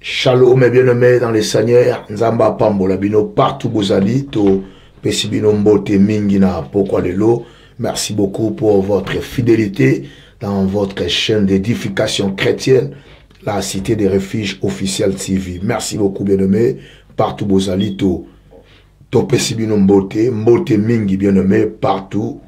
Shalom et bien-aimés dans les Seigneurs, Nzamba Pambola Bino, partout Bozali, to Pesibino Mbote Mingina, pourquoi les lots. Merci beaucoup pour votre fidélité dans votre chaîne d'édification chrétienne, la Cité des Refuges officielle TV. Merci beaucoup, bien-aimés, partout Bozali, to Pesibino Mbote Mingi, bien-aimés, partout.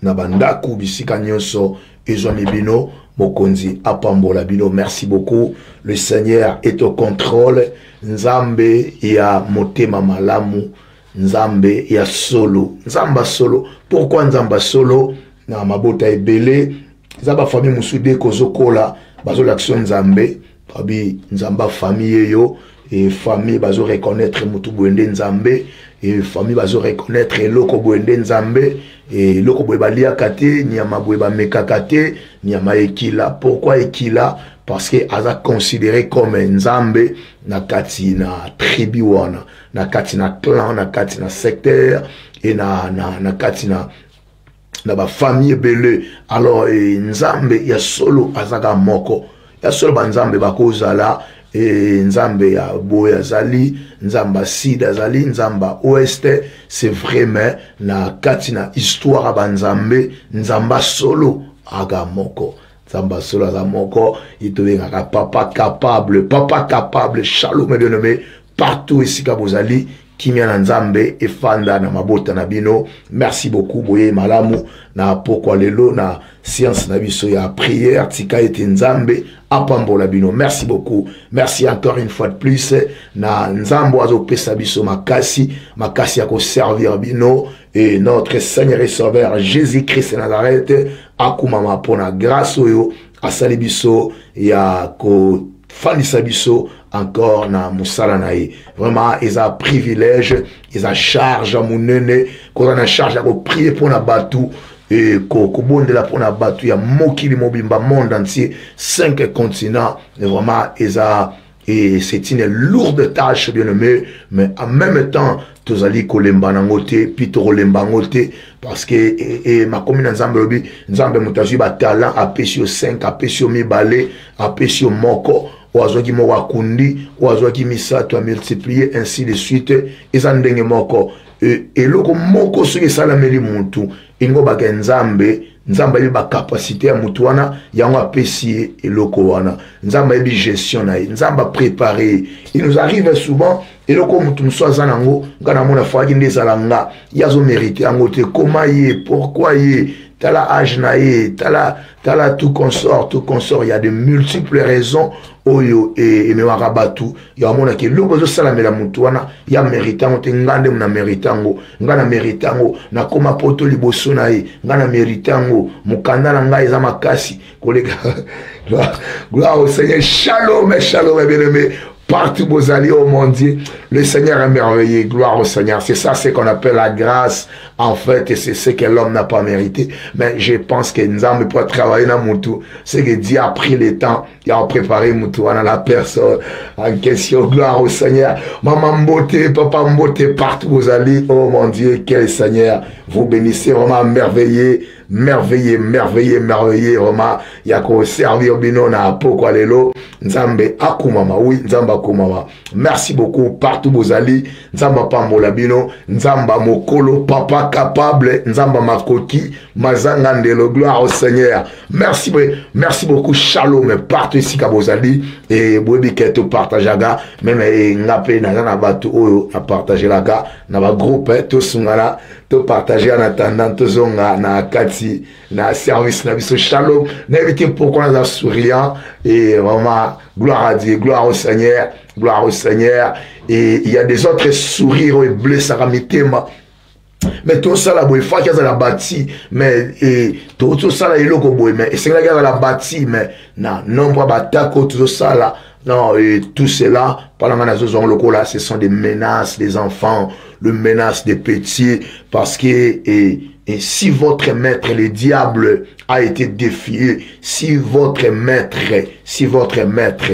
Nabandaku, Bisika Nyonso, Ezoni Bino, Mokonzi Apambola Bino. Merci beaucoup. Le Seigneur est au contrôle. Nzambe ya motema malamu. Nzambe ya solo. Nzamba solo. Pourquoi Nzamba solo? Na mabota ebele. Nzamba famille musude kozokola. Bazo l'action Nzambe. Pabi Nzamba famille yo. Et famille bazo reconnaître mutu bwende Nzambe. Et famille bazo reconnaître loko bwende Nzambe. Et loko bweba lia kate, nyama bweba meka kate, nyama ekila. Pourquoi ekila? Parce que aza considéré comme Nzambe na kati na tribu wana, na kati na clan, na kati na secteur, et na kati na ba famille bele. Alors Nzambe ya solo azaga moko. Ya solo ba Nzambe bakozala. Et Nzambe ya Boya Zali, Nzamba Sida Zali, Nzamba Ouest, c'est vraiment na katina histoire à Nzambe, Nzamba solo agamoko. Nzamba solo agamoko, il te vient papa capable, shalom bien-aimé, partout ici Kabozali, Kimia Nzambe et Fanda na mabota na bino. Merci beaucoup boye malamu na pourquoi lelo na science na biso ya prière tika ete Nzambe apambola bino. Merci beaucoup. Merci encore une fois de plus na Nzambo azo pesa biso makasi ya ko servir bino et notre Seigneur et Sauveur Jésus-Christ Nazareth akumama pona grâce oyo asali biso ya ko fandisa biso encore na musala na ye. Vraiment, ils ont privilège, ils ont charge à mounene, qu'on a charge à prier pour na batu, et qu'on bonde la pour na batu, il y a mokili mobimba monde entier, 5 continents, et vraiment, ils ont, et c'est une lourde tâche, bien aimé, mais en même temps, tous allez kolemba nangote, pitoro lemba ngote, parce que, et ma commune Nzambe, Nzambe mutaji ba talent, apesio 5, apesio mibale, apesio moko, oazwaki mo wakundi, oazwaki misato a multiplier, ainsi de suite, ezandenge moko, eloko moko soki salameli muntu, ingo baka Nzambe, Nzambe yebi ba capacité ya mutu wana, yango apesi eloko wana, Nzambe yebi gestion na ye, Nzambe préparé. Il nous arrive souvent, eloko mutu msoaza nango, ngana mona fagi ndezala nga, yazo mérité yango te, comment ye, pourquoi ye, tala âge naïe, tala tout consort, il y a de multiples raisons, oyo, et me warabatu, il y a mon qui l'obozo salamela mutuana, il y a méritant, ngande mna méritango, ngana méritango, na koma poto liboso naïe, ngana méritango, mukanda na ngai za makasi, kolega, gloire au Seigneur, shalom, bien-aimé. Partout Bozali, oh mon Dieu, le Seigneur est merveilleux, gloire au Seigneur. C'est ça, c'est qu'on appelle la grâce, en fait, et c'est ce que l'homme n'a pas mérité. Mais je pense que Nzambe peut travailler dans Moutou. C'est que Dieu a pris le temps, il a préparé Moutou à la personne en question, gloire au Seigneur. Maman Mbote, Papa Mbote, partout Bozali, oh mon Dieu, quel Seigneur, vous bénissez vraiment merveilleux. Merveilleux, vraiment, il y a qu'au servir bino na pourquoi lelo, Nzambe akumama, oui, Nzamba akumama. Merci beaucoup, partout Bozali, Nzamba pambola bino, Nzamba mokolo, papa capable, Nzamba makoki, mazangandelo, gloire au Seigneur. Merci beaucoup, shalom, partout ici Kabozali, et boebi keto partageaga, même ngape na batu oyo a partager la ga, na ba groupe, to sungala, to partager en attendant, to zonga na kati, na service na biso shalom, n'évitez pourquoi on a souriant, et vraiment, gloire à Dieu, gloire au Seigneur, et il y a des autres sourires et blessés à mitema. Mais tout ça là, il faut qu'il y ait la bâtie, mais tout ça là, il est mais c'est qu'il y a la bâtie, mais non, nombre d'attaques, tout ça là, non, et tout cela, pendant que là, ce sont des menaces des enfants, le menace des petits, parce que, et si votre maître, le diable, a été défié, si votre maître,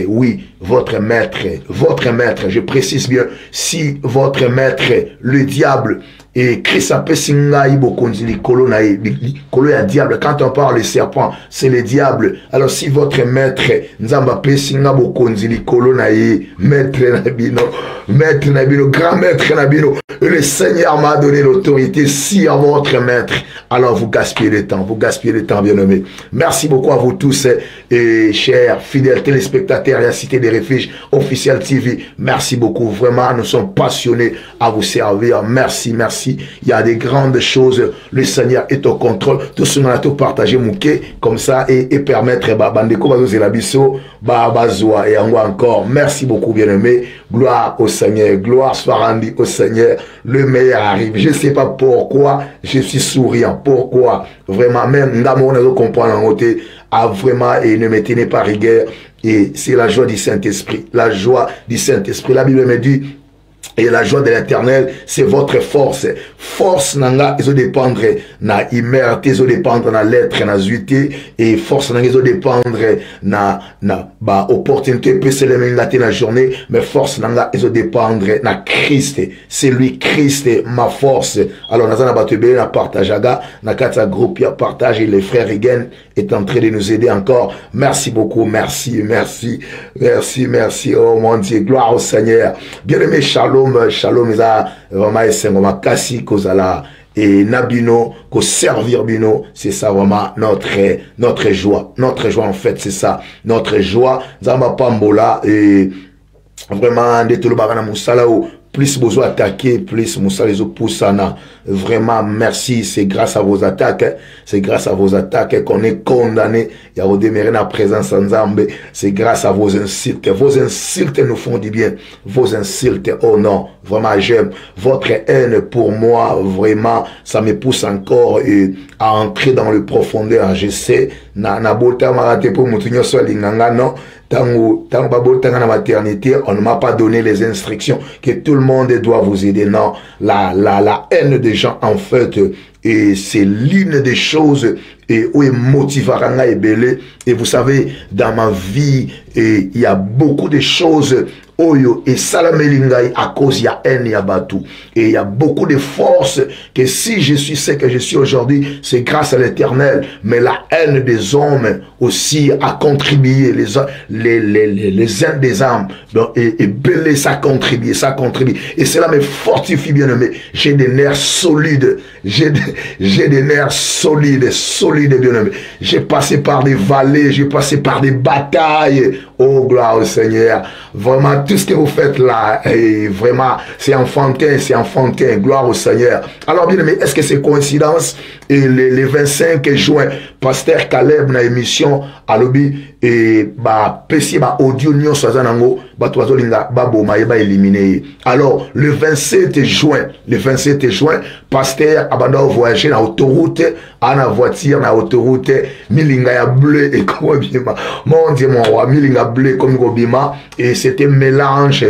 oui, votre maître, je précise bien, si votre maître, le diable, et Christ a pesinga bokonzi kolo ya diable. Quand on parle de serpent, c'est le diable. Alors si votre maître nzamba pesinga bokonzi kolo maître nabino, grand maître nabino, le Seigneur m'a donné l'autorité si à votre maître. Alors vous gaspillez le temps, bien aimé. Merci beaucoup à vous tous et chers fidèles téléspectateurs et à Cité des Refuges Officiel TV. Merci beaucoup, vraiment, nous sommes passionnés à vous servir. Merci. Il y a des grandes choses. Le Seigneur est au contrôle. Tout ce qu'on a tout partagé, mouké, comme ça, et permettre, bandeko, bazo la biso, bazoa, et encore. Merci beaucoup, bien-aimé. Gloire au Seigneur. Gloire soit rendue au Seigneur. Le meilleur arrive. Je ne sais pas pourquoi je suis souriant. Pourquoi? Vraiment, même, on a comprendre en côté, vraiment, et ne me tenez pas rigueur. Et c'est la joie du Saint-Esprit. La joie du Saint-Esprit. La Bible me dit, et la joie de l'Éternel, c'est votre force. Force nanga, ils ont dépendre na imerte, ils ont dépendre na lettre, na zuité, et force nanga, ils ont dépendre na opportunité, peut se lever la journée, mais force nanga, ils ont dépendre na Christ. C'est lui, Christ, ma force. Alors, nous allons partager, na kata groupe, partage, et les frères Rigen est en train de nous aider encore. Merci beaucoup, merci. Oh mon Dieu, gloire au Seigneur. Bien-aimé, shalom, ça vraiment esengoma kasi kozala et nabino ko servir bino, c'est ça vraiment notre joie en fait, c'est ça notre joie. Zamba pambola et vraiment ndetolo bagana musala ou plus besoin attaquer, plus Moussa les Poussana. Vraiment, merci. C'est grâce à vos attaques. C'est grâce à vos attaques qu'on est condamné. Il y a redémarré la présence en Zambé. C'est grâce à vos insultes. Vos insultes nous font du bien. Vos insultes, oh non. Vraiment, j'aime. Votre haine pour moi, vraiment, ça me pousse encore à entrer dans le profondeur. Je sais, na bota marate pour moutinho so linganga, non. Tango babotanga na maternité, on ne m'a pas donné les instructions que tout le monde doit vous aider. Non, la haine des gens, en fait, et c'est l'une des choses et où est motivaranga et belé. Et vous savez, dans ma vie, il y a beaucoup de choses Oyo et Salamelingai à cause il y a haine, il y a batou. Et il y a beaucoup de force que si je suis ce que je suis aujourd'hui, c'est grâce à l'Éternel. Mais la haine des hommes aussi a contribué, les uns des âmes. Et belé, ça contribue. Et cela me fortifie, bien aimé. J'ai des nerfs solides. J'ai des nerfs solides, bien aimé. J'ai passé par des vallées, j'ai passé par des batailles. Oh, gloire au Seigneur. Vraiment, tout ce que vous faites là, vraiment, c'est enfantin. Gloire au Seigneur. Alors, bien aimé, est-ce que c'est coïncidence? Et les 25 juin, Pasteur Caleb na émission à lobby et pesi audio nyon swazanango toazo linga boma yeba éliminé. Alors le 27 juin, Pasteur abanda voyager na autoroute, ana voiture na autoroute milinga ya bleu et comme bima. Mon Dieu mon roi, milinga bleu comme bima et c'était mélange.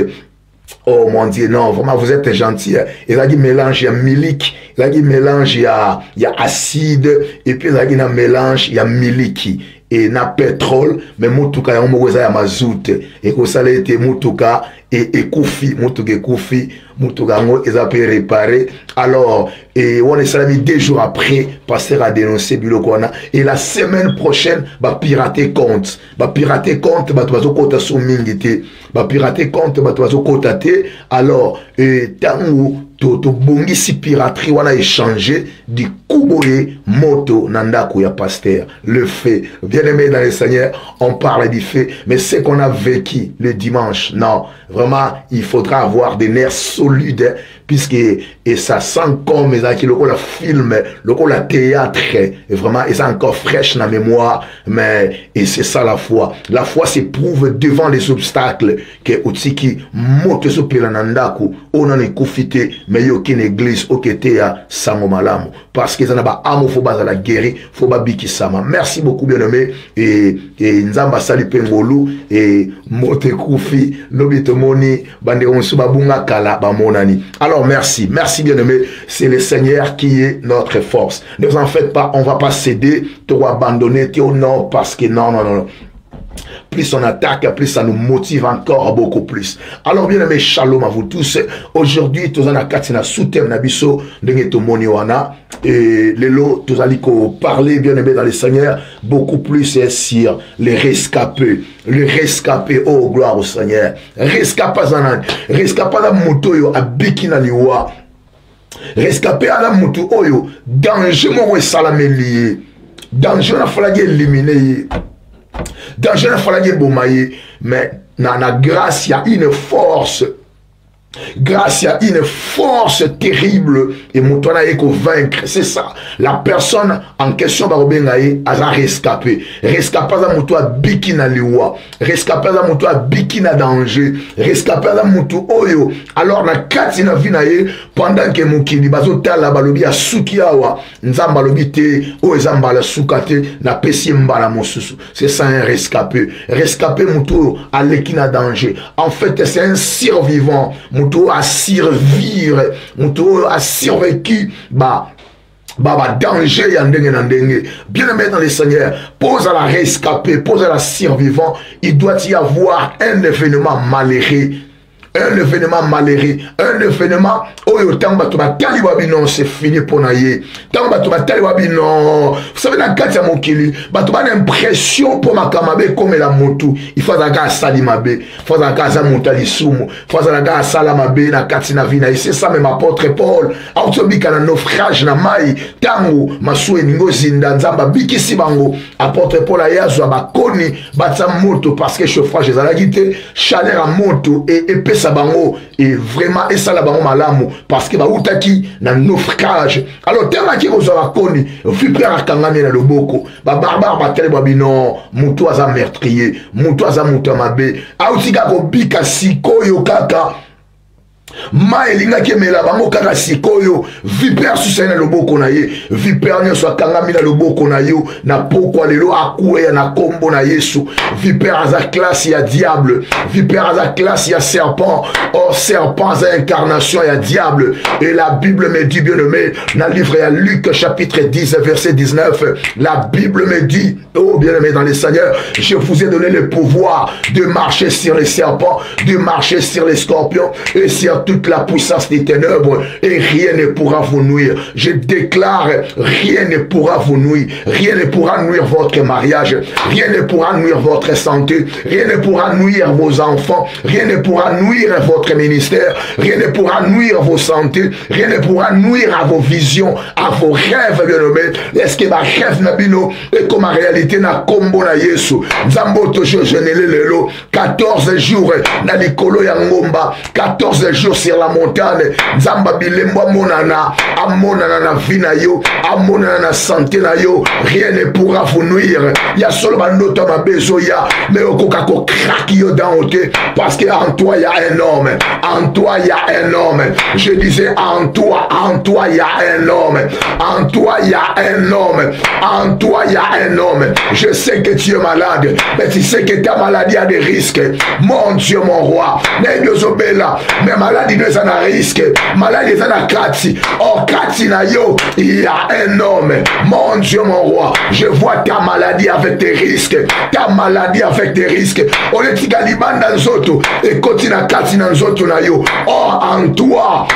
Oh mon Dieu, non, vraiment, vous êtes gentil. Il a dit mélange, il y a milique, il a dit mélange, il y a acide, et puis il a dit mélange, il y a miliki. Et na pétrole, mais mutuka ya omogoza ya mazout. Et que ça a été mutuka et koufi, mutuka ngo ils a pu réparer. Alors, et on est salami 2 jours après, Pasteur a dénoncé Bilokona. Et la semaine prochaine, pirater compte, toazo kota soumingité, pirater compte, toazo kota te. Alors, tangu to bongisi piraterie wana échangé du kuboye moto nandako ya Pasteur. Le fait, bien aimé dans le Seigneur, on parle du fait, mais ce qu'on a vécu le dimanche, non, vraiment, il faudra avoir des nerfs solides, puisque et ça sent comme le film, le théâtre, et vraiment, et ça encore fraîche dans la mémoire, mais et c'est ça la foi. La foi s'éprouve devant les obstacles que Utsiki moto so pelanandako, on en est confité, mais il y a aucune église au côté à Sangomalamu, parce que ça n'a pas amour, faut pas la guérir, faut pas biki sama. Merci beaucoup bien aimé et Nzamba sali pengolu et mote koufi lobito tomoni bande onsu babunga kala bamonani. Alors merci, merci bien-aimé, c'est le Seigneur qui est notre force. Ne vous en faites pas, on va pas céder, te abandonner, te non parce que non. Plus on attaque, plus ça nous motive encore beaucoup plus. Alors bien aimé, shalom à vous tous. Aujourd'hui, tous en akatina sous-thème nabiso de tomoni wana et lelo tous aliko parler bien aimé dans le Seigneur beaucoup plus sur les rescapés. Les rescapés, oh gloire au Seigneur. Rescapés à mutoyo abiki na liwa. Rescapés à la mutu oyo danger mo salameli. Danger na falagi éliminer. Danger na falagi bomaye, mais na grâce il y a une force. Grâce à une force terrible et Moutouana est vaincre. C'est ça. La personne en question a rescapé. Rescapé à Moutoua bikina liwa. Rescapé à Moutoua bikina danger. Rescapé à Moutou oyo. Alors na katina vinaye pendant que Moukini bazo tala balobi a sukiawa. Nzamba lobi te o ezamba la sukate na pesi mbala mosusu. C'est ça un rescapé. Rescapé Moutou à l'ekina danger. En fait c'est un survivant. Moutou a survivre, Moutou a survécu, danger yandenge. Bien aimé dans les Seigneurs, pose à la rescapé, pose à la survivant, il doit y avoir un événement malheureux. Un événement malheureux, un événement où non c'est fini pour naïe. Non, vous savez dans quatre mokili, une impression pour ma kamabe comme la motu. Il faut que salimabe, il faut que montali sumu, il faut que salamabe na katina vina. C'est ça même apôtre Paul. Autobika na naufrage na mai tango masue ningo zinda nzamba biki sibango. Apôtre Paul ayazo bakoni batsa moto parce que chauffage ezalagite, chaleur à moto et épaisse bango et vraiment et ça la bango malamu parce que bautaki na naufrage. Alors tellement qui vous a koni vu près à kangami na loboko barbare batele babino mutu aza meurtrier mutu aza mutu mabe autika ko bika sikoyo kaka ma elinga kemela bango kaka sikoyo vipère susena loboko na ye vipère nyoso akangami na loboko na yo na pokwa lelo akuya na kombo na Yesu vipère aza classe ya diable vipère aza classe ya serpent or serpent aza incarnation ya diable et la Bible me dit bien aimé dans le livre ya Luc chapitre 10 verset 19 la Bible me dit oh bien aimé dans les Seigneurs je vous ai donné le pouvoir de marcher sur les serpents de marcher sur les scorpions et sur toute la puissance des ténèbres et rien ne pourra vous nuire. Je déclare, rien ne pourra vous nuire. Rien ne pourra nuire votre mariage. Rien ne pourra nuire votre santé. Rien ne pourra nuire vos enfants. Rien ne pourra nuire votre ministère. Rien ne pourra nuire vos santé. Rien ne pourra nuire à vos visions, à vos rêves, bien nommés. Est-ce que ma rêve n'a bino et comme en réalité n'a combo na Yesu. Zambo tojo jenele lelo 14 jours na likolo ya ngomba 14 jours sur la montagne, Zamba bilembo monana, amonana na vina yo, amonana na santé na yo, rien ne pourra vous nuire. Il y a seulement notre mabezoya, mais au kokako craque yo dans ôté, parce que en toi il y a un homme, en toi il y a un homme. Je disais en toi il y a un homme, en toi il y a un homme, en toi il y a un homme. Je sais que tu es malade, mais tu sais que ta maladie a des risques. Mon Dieu, mon roi, mais maladie ne s'en a risque, maladie ne s'en a kati. Oh kati na yo, il y a un homme. Mon Dieu, mon roi, je vois ta maladie avec tes risques, ta maladie avec tes risques. On est tigaliban dans zoto et kotina kati dans zoto na yo. Oh en toi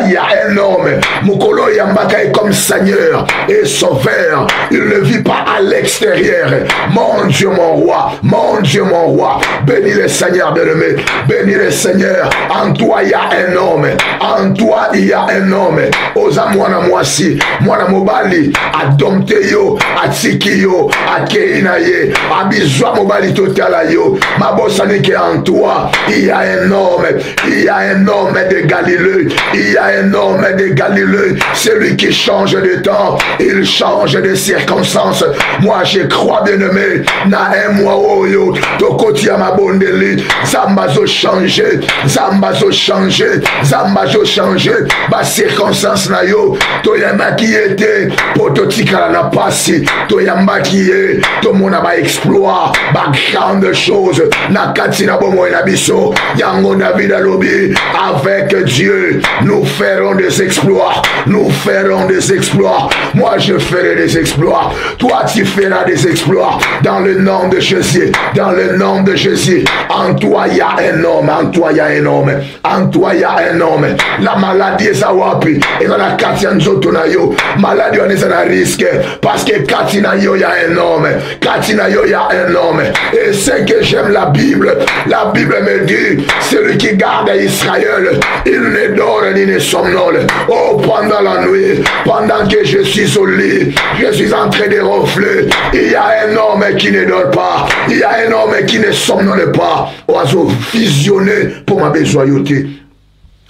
il y a un homme. Mukolo Yambaka est comme Seigneur et Sauveur. Il ne vit pas à l'extérieur. Mon Dieu, mon roi, mon Dieu, mon roi. Bénis le Seigneur bien-aimé, bénis le Seigneur. En toi il y a un homme, en toi il y a un homme. Oza mwana mwasi, mwana mobali, adomte yo, atiki yo, akeina ye, abizwa mobali totala yo. Mabosani que en toi il y a un homme, il y a un homme de Galilée, il y a un homme de Galilée. Celui qui change de temps, il change de circonstances. Moi je crois bien-aimé, na un mois oyo, tokoti ya mabondeli, zambazo changer, zambazo changer, Zamba jo changer, ba circonstance na yo, to yamba qui était, pour to tikala na passé, to yamba qui est, to mona ba exploit, ba grande chose, na katina bomo na biso, yango David alobi, avec Dieu, nous ferons des exploits, nous ferons des exploits, moi je ferai des exploits, toi tu feras des exploits, dans le nom de Jésus, dans le nom de Jésus, en toi il y a un homme, en toi il y a un homme, en toi il y a un homme, la maladie est à wapi, et dans la katia nzoto na yo, maladie on est à risque, parce que katina yo il y a un homme, katina yo il y a un homme, et c'est que j'aime la Bible me dit, celui qui garde Israël, il ne dort ni ne somnole, oh pendant la nuit, pendant que je suis au lit, je suis en train de ronfler, il y a un homme qui ne dort pas, il y a un homme qui ne somnole pas, oiseau visionné pour ma besoinauté.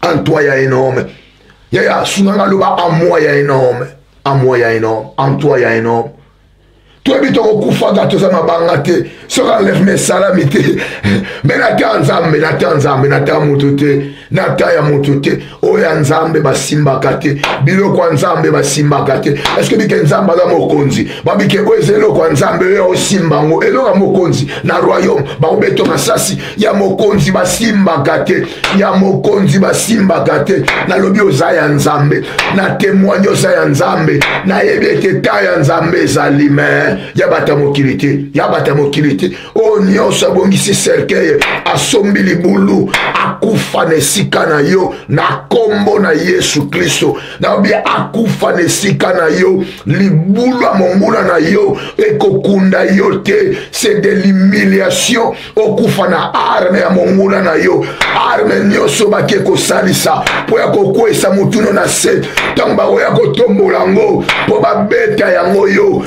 En toi il y a un homme, il y a en moi il y a un homme, en moi il y a un homme, en toi il y a un homme. Toi bito kufa gato za mabanga te, sera enlève mes salamité, mais nata nzambe nata mutote, nata ya mutote, oya nzambe basimba kate, bilo kwa nzambe basimba kate. Est-ce que bike nzamba za mokonzi, babike oezelo kwa nzambe yo simba ngo, elo ga mokonzi na royaume, ba obeto masasi ya mokonzi basimba kate, ya mokonzi basimba kate, na lobi ozaya nzambe, na témoigne ozaya nzambe, na yebete ta ya nzambe zalime. Yabata mokilité, oh nyonso abongisi cercueil, asombi libulu, akufa nesika na yo, na kombo na Yesu Kristo, na bia akufa nesika na yo, libulu amonguna na yo, ekokunda yo te, c'est de l'humiliation, okufa na arme ya monguna na yo, arme nyonso bake kosalisa, po ya kokwesa mutuno na se, tamba oya kotombola ngo, po babeta yango yo,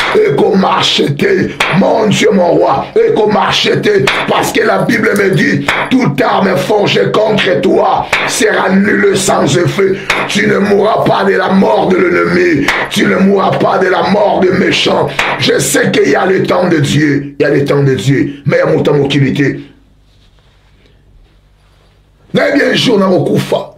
marcheter, mon Dieu, mon roi, et qu'on marcheter, parce que la Bible me dit, toute arme forgée contre toi sera nulle sans effet. Tu ne mourras pas de la mort de l'ennemi, tu ne mourras pas de la mort de méchant. Je sais qu'il y a le temps de Dieu, il y a le temps de Dieu, mais il y a mon temps d'utilité. Mais bien un jour, on a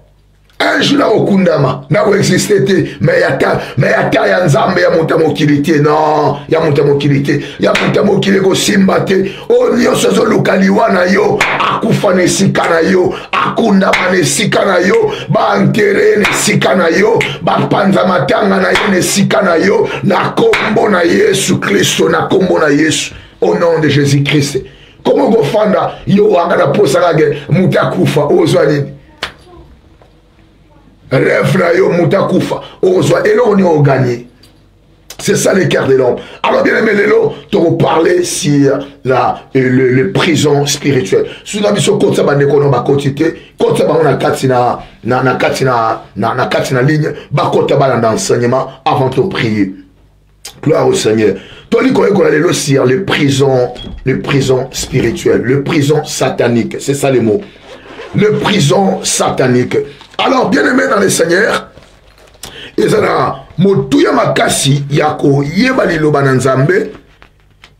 un jour na okundama na existete mais yata ya nzambe ya mutamokilité non ya mutamokilité ya mutamokilé ko simbate o nyonso zo lukaliwa na yo akufa ne sikana yo akundama ne sikana yo ba enterrer ne sikana yo ba panza matanga na yo ne sikana yo na kombo na Yesu Kristo na kombo na Yesu au nom de Jésus Christ. Comment go fanda yo angana posala ge mutakufa ozwani rêve na yo mutakufa ozwa elo ni o gagné. C'est ça le cœur de l'homme. Alors bien aimé Lélo, tu vas parler sur le prison spirituelle. Si nous avons dit que ça va nous quantité, quand ça va on a katina ligne, ba kota ba d'enseignement avant de prier. Gloire au Seigneur. Tu dis qu'on a Lélo sur le prison spirituelle, le prison satanique. C'est ça les mots. Le prison satanique. Alors, bien aimé dans le Seigneur, ezana motuya makasi yako yeba liloba na nzambe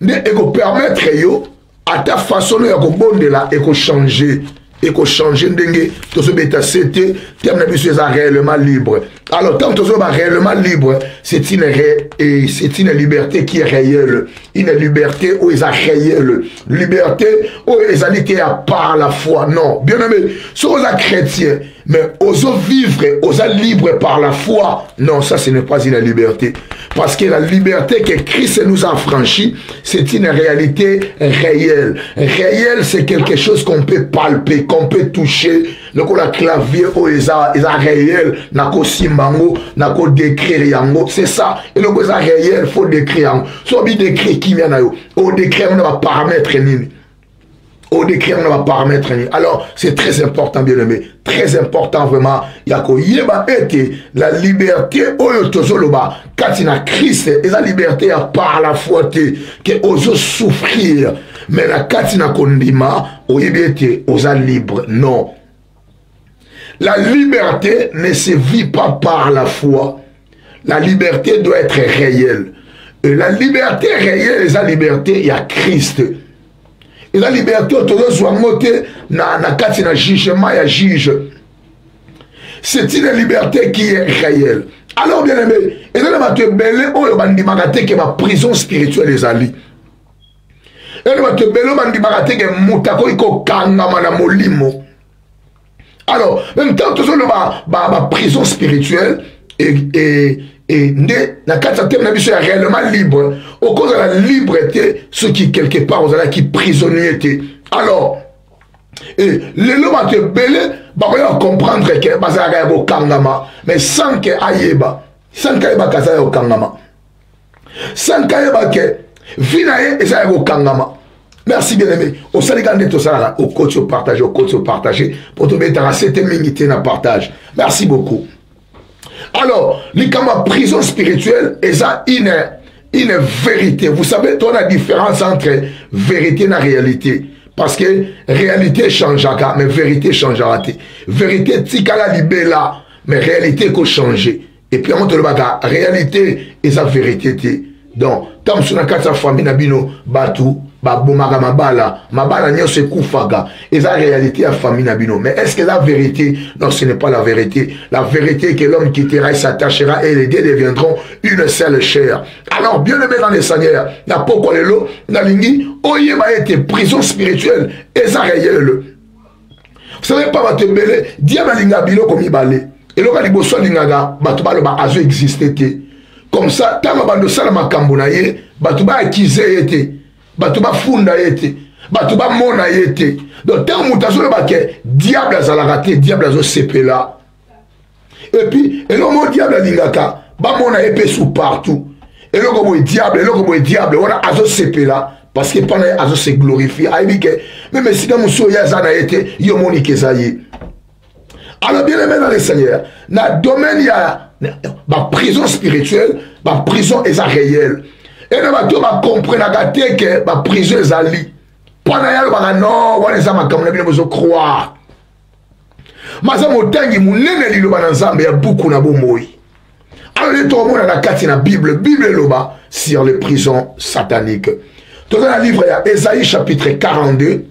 ne eko permettre yo ata façon yako bondela eko changer ndenge tozo beta c'était terme na biso eza réellement libre. Alors tant tozo ba réellement libre, c'est une liberté qui est réelle, une liberté où ils a réelle, liberté où ils allaient par la foi. Non, bien aimé, si on est chrétien mais oser vivre, oser libre par la foi, non, ça ce n'est pas une liberté. Parce que la liberté que Christ nous a franchie, c'est une réalité réelle. Réelle, c'est quelque chose qu'on peut palper, qu'on peut toucher. Le clavier, oh, ils a réel, nako simbango, nako décrire yango. C'est ça. Et le cosa réel, faut décrire yango. Soit bien décrire qui vient na yo. Au décrire, on va paramètre nini. Au décrire, on va paramètre nini. Alors, c'est très important, bien aimé. Très important, vraiment. Yako yeba ete, la liberté, oyo tozoloba, katina Christ, et la liberté a par la foi te, que oso souffrir. Mais la katina kondima, oyebete, osa libre. Non. La liberté ne se vit pas par la foi. La liberté doit être réelle. Et la liberté réelle, la liberté, il y a Christ. Et la liberté, autour de soi, na kati na jugement, il y a juge. c'est une liberté qui est réelle. Alors, bien aimé, et là, tu es belé, on va dire que ma prison spirituelle est ali. Et là, tu es belé, on va dire que moutako iko kangama na molimo. Alors, même temps, tout ça, ma prison spirituelle et na kata thème na biso est réellement libre. Au cause de la liberté, ceux qui quelque part vous allez qui prisonniers étaient. Alors, et les lois te belé, bah on comprendre que bazara au kangama, mais sans que ayeba, sans que ayeba kaza au kangama, sans que ayeba que vinae et ça au kangama. Merci bien aimé. Au saligande tout ça au coach au partager, pour te mettre à cette minute na partage. Merci beaucoup. Alors, l'ikama prison spirituelle est ça une vérité. Vous savez, toi la différence entre vérité et la réalité. Parce que réalité changera, mais vérité changera. Vérité tikala libella, mais réalité qu'on changer. Et puis on te le baga, réalité et sa vérité. Donc, tant que na kata famille nabino batu, babomaka mabala nyose kufaga. Et sa réalité à famille nabino. Mais est-ce que la vérité? Non, ce n'est pas la vérité. La vérité est que l'homme quittera et s'attachera et les deux deviendront une seule chair. Alors, bien aimé dans les seigneurs, na poko lelo, na lingi, oye ma été prison spirituelle et ça réel. Vous savez pas va te belé, diable linga bilo comme ibale. Et l'on va liboso lingaga, batubalo ba azo existé. Comme ça, tant bando sala makambo na ye, batuba akize yete, batuba funda yete, batuba mona yete. Donc tant mutazo le baké, diable azala raté, diable azo sepela. Et puis, et l'homme diable lingaka, ba mona épée sous partout. Et l'homme diable, on a azo sepela. Parce que pendant azo se glorifie, même si dans mon soya zana été, yomoni kezaye. Alors bien aimé dans les seigneurs, dans le domaine il y a ma prison spirituelle, ma prison est réelle. Et nous va comprendre que ma prison est ali. Pendant yalo ba non, on les a ma comme nous besoin croire. Maza motangi munene lilo ba nzambe ya beaucoup na bomoi. Alors les tourments dans la carte na Bible loba sur les prisons sataniques. Dans le livre, il y a Ésaïe chapitre 42,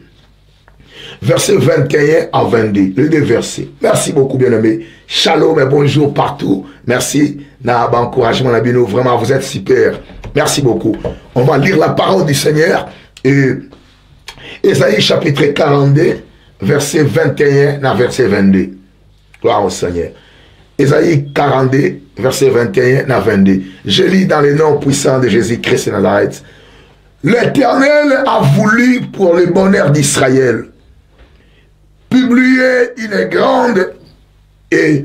versets 21 à 22. Les deux versets. Merci beaucoup, bien-aimés. Shalom et bonjour partout. Merci. Encouragement, vraiment, vous êtes super. Merci beaucoup. On va lire la parole du Seigneur. Ésaïe chapitre 42, verset 21 à verset 22. Gloire au Seigneur. Ésaïe 42, verset 21 à 22. Je lis dans le nom puissant de Jésus-Christ de Nazareth. L'Éternel a voulu pour le bonheur d'Israël publier une grande et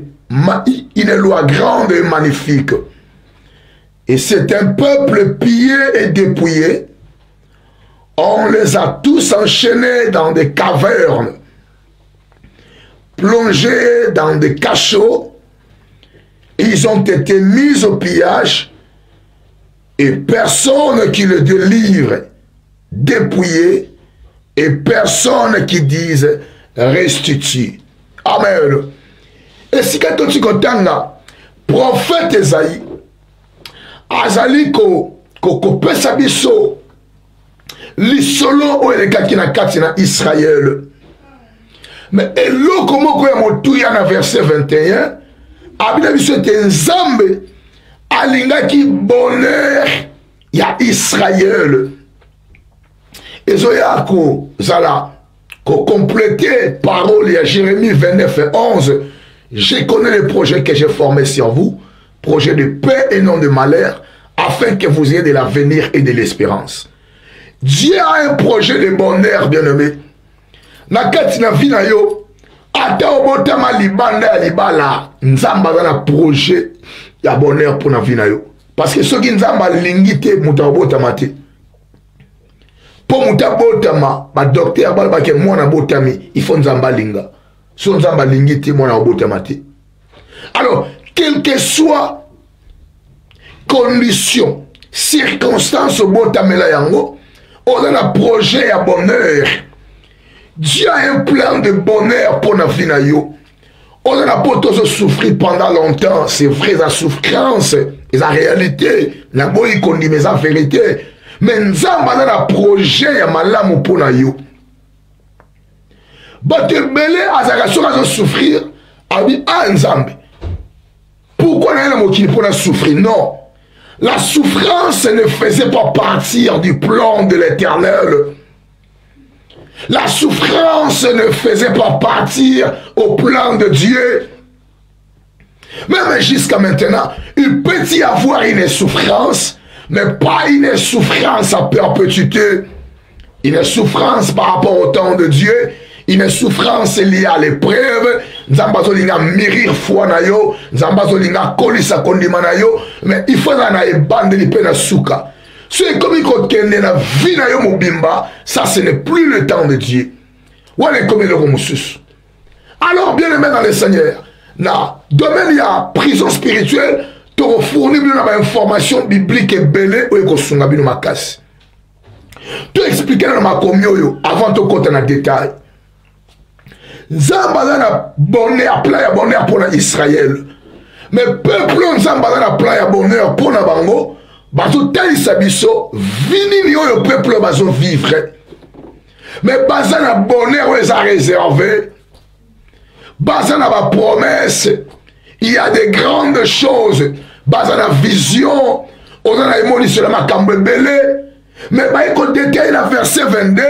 une loi grande et magnifique. Et c'est un peuple pillé et dépouillé. On les a tous enchaînés dans des cavernes, plongés dans des cachots. Ils ont été mis au pillage. Et personne qui le délivre, dépouillé, et personne qui dise restitue. Amen. Et si quand tu entends prophète Esaïe, azali ko pesa biso lisolo o eleka kina katina Israël. Mais eloko moko ya motuya na verset 21, abina biso te nzambe alingaki bonheur ya Israël. Et zoya ko zala ko compléter parole ya Jérémie 29 et 11. Je connais les projets que j'ai formés sur vous, projets de paix et non de malheur, afin que vous ayez de l'avenir et de l'espérance. Dieu a un projet de bonheur, bien-aimé. Nakati na vie na yo, ata obotama libanda ya libala, nzamba na projet ya bonheur pour na vie na yo. Parce que ceux qui nzamba lingite muta obotama te. Pour muta botama, ba docteur balba ke mwana botami, il faut nzamba linga. So nzamba lingite mwana obotama te. Alors, quelle que soit condition, circonstance botamela yango, on a un projet à bonheur. Dieu a un plan de bonheur pour notre vie. On a pas tous souffrir pendant longtemps, c'est vrai, la souffrance, et la réalité, la bonne condamnée, la vérité. Mais nous avons un projet à malamu pour nous. But belé à souffrir, Abi Nzambe. Pourquoi on a souffert? Non. La souffrance ne faisait pas partir du plan de l'Éternel. La souffrance ne faisait pas partir au plan de Dieu. Même jusqu'à maintenant, il peut y avoir une souffrance, mais pas une souffrance à perpétuité. Une souffrance par rapport au temps de Dieu, une souffrance liée à l'épreuve. Nzambazolinga mirir foi na yo, Nzambazolinga kolisa kondima na yo, mais il faut na ebande li pe na suka. C'est comme il kende na vie na yo mobimba, ça ce n'est plus le temps de Dieu. Wale comme le romusus. Alors bien aimé dans le Seigneur, na domaine il y a prison spirituelle, tu fournir une information biblique et belle ou ekosunga bino makasi. Tu expliquer dans ma communion avant de compter dans détail. Nzamba na bonheur plein ya bonheur pour Israël. Mais peuple Nzamba na plein ya bonheur pour na bango, bazo talisa biso vini ni oyo peuple bazo vivre. Mais baza na bonheur les a réservé. Baza na ba promesse. Il y a des grandes choses. Baza na vision. On a émoni sur la makambe belé. Mais bah écoute détail la verset 22.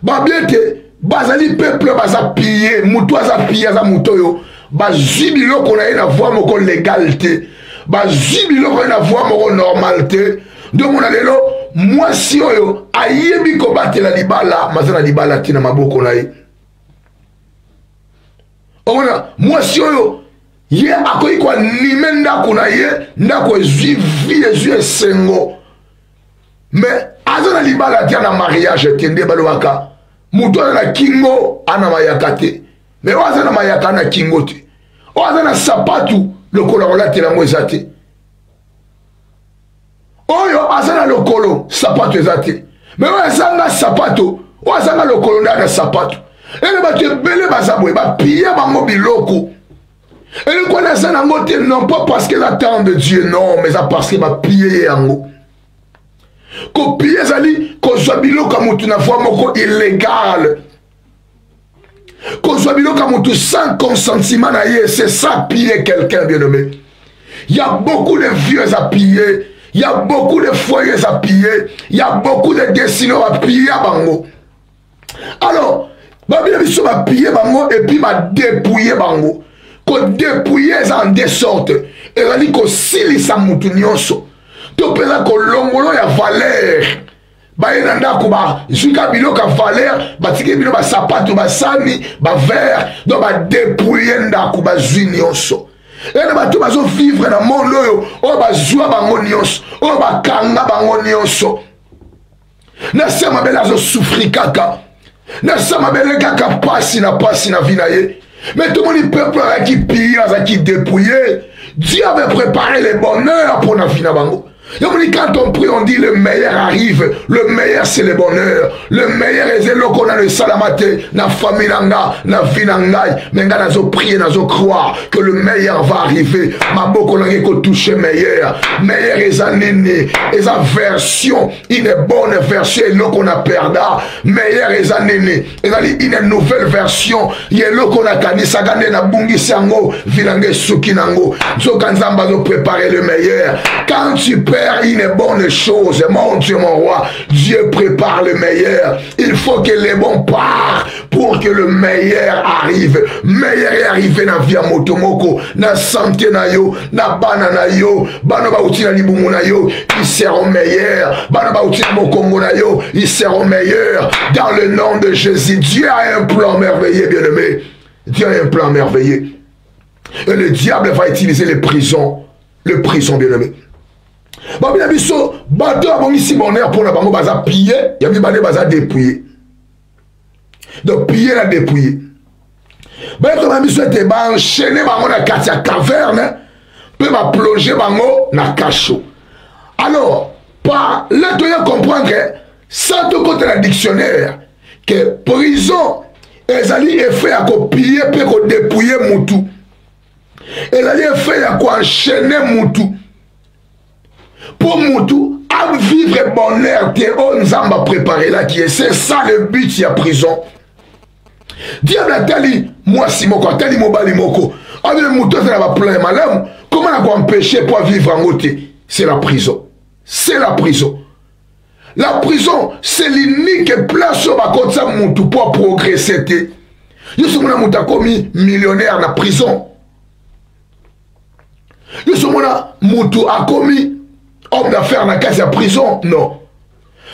Bah bien que bazali peuple baza pillé, moutou baza pillé za mouto yo. Bah jibilo qu'on a une voie mon légalité. Bah jibilo qu'on a une voie mon normalité. Donc on a lelo moi si yo ayebi ko batela libala, mazana libala tina maboko na ye. On a moi si yo ye akoyi kwa nimenda kuna ye ndako ezwi vie sengo. Mais azana libala tia na mariage tende balwaka. Mutu na kingo ana mayakate. Mais azana mayaka na kingo te. Azana sapatu lokolo rolate la moezate. Oyo azana lokolo sapatu ezate. Mais azanga sapatu, azanga lokolo na sapatu. Ele batu bele bazabwe ba piller bango biloko. Et quoi na sana ngote non pas parce que la temps de Dieu non, mais parce que ba piller yango. Copier zali kozwabilo kamutu na voie moko illégal. Kozwabilo kamutu sans consentement na ye, c'est ça piller quelqu'un bien nommé. Il y a beaucoup de vieux à piller, il y a beaucoup de foyers à piller, il y a beaucoup de dessinaux à piller à bango. Alors, babila biso va piller bango et puis va dépouiller bango. Ko dépouiller en deux sortes. Et zali ko silisa mutu nyonso. Tu peux dire que l'ongolo y a valeur. Bah il y a kuba jusqu'à biloka valeur. Bah tike bilo ba sapato ba sani ba verre. Donc ba dépouiller nda kuba zunionso. Et bah tu vas vivre dans mon loyo. Oh ba joua bango nyonso. Oh ba kanga bango nyonso. Na sama bela zo souffrir kaka. Na sama bela kaka pasi na vinaye. Mais tout le monde peuple qui pille, qui dépouiller. Dieu avait préparé les bonheurs pour la vie na bango. Quand on prie, on dit le meilleur arrive. Le meilleur c'est le bonheur. Le meilleur est le qu'on a le salamate. Na famille nanga, na vie nangai. Mais nga nazo prier, nazo croire que le meilleur va arriver. Ma boko nange ko toucher meilleur. Meilleur est un nene. Et sa version, une bonne version, et l'eau qu'on a perdu. Meilleur est un nene. Et une nouvelle version. Il y a l'eau qu'on a kani. Sagane na bungi sango. Vilange suki nango. Zokanzamba zo préparer le meilleur. Quand tu perds une bonne chose, mon Dieu, mon roi, Dieu prépare le meilleur. Il faut que les bons partent pour que le meilleur arrive. Meilleur est arrivé dans via motomoko, na santé na yo, na bana na yo, bana ba uti na libumu na yo, ils seront meilleurs. Bana ba uti na mokongo na yo, ils seront meilleurs. Dans le nom de Jésus, Dieu a un plan merveilleux, bien-aimé. Dieu a un plan merveilleux. Et le diable va utiliser les prisons bien-aimé. Bon, bien biso, bateau a bon ici bonheur pour la bango baza piller, y a mis bané baza dépouiller. Donc piller la dépouiller. Ben comme biso était ba enchaîner bango na katia caverne, peut ma plonger bango na cachot. Alors, par là tu dois comprendre sans tout côté la dictionnaire que prison ezali effet à copier peut ko dépouiller mutu. Ezali effet à ko enchaîner mutu. Pour Moutou, à vivre bonheur, on a préparé là qui est. C'est ça le but, il y a prison. Diable a tali, moi si moko, tali mobali moko. Ah, le mouton, ça va plein malheur. Comment on a empêché pour vivre en côté? C'est la prison. C'est la prison. La prison, c'est l'unique place où on peut pour progresser. Yo somona mutu akomi millionnaire na prison. Yo somona mutu akomi homme d'affaires na kati ya prison. Non.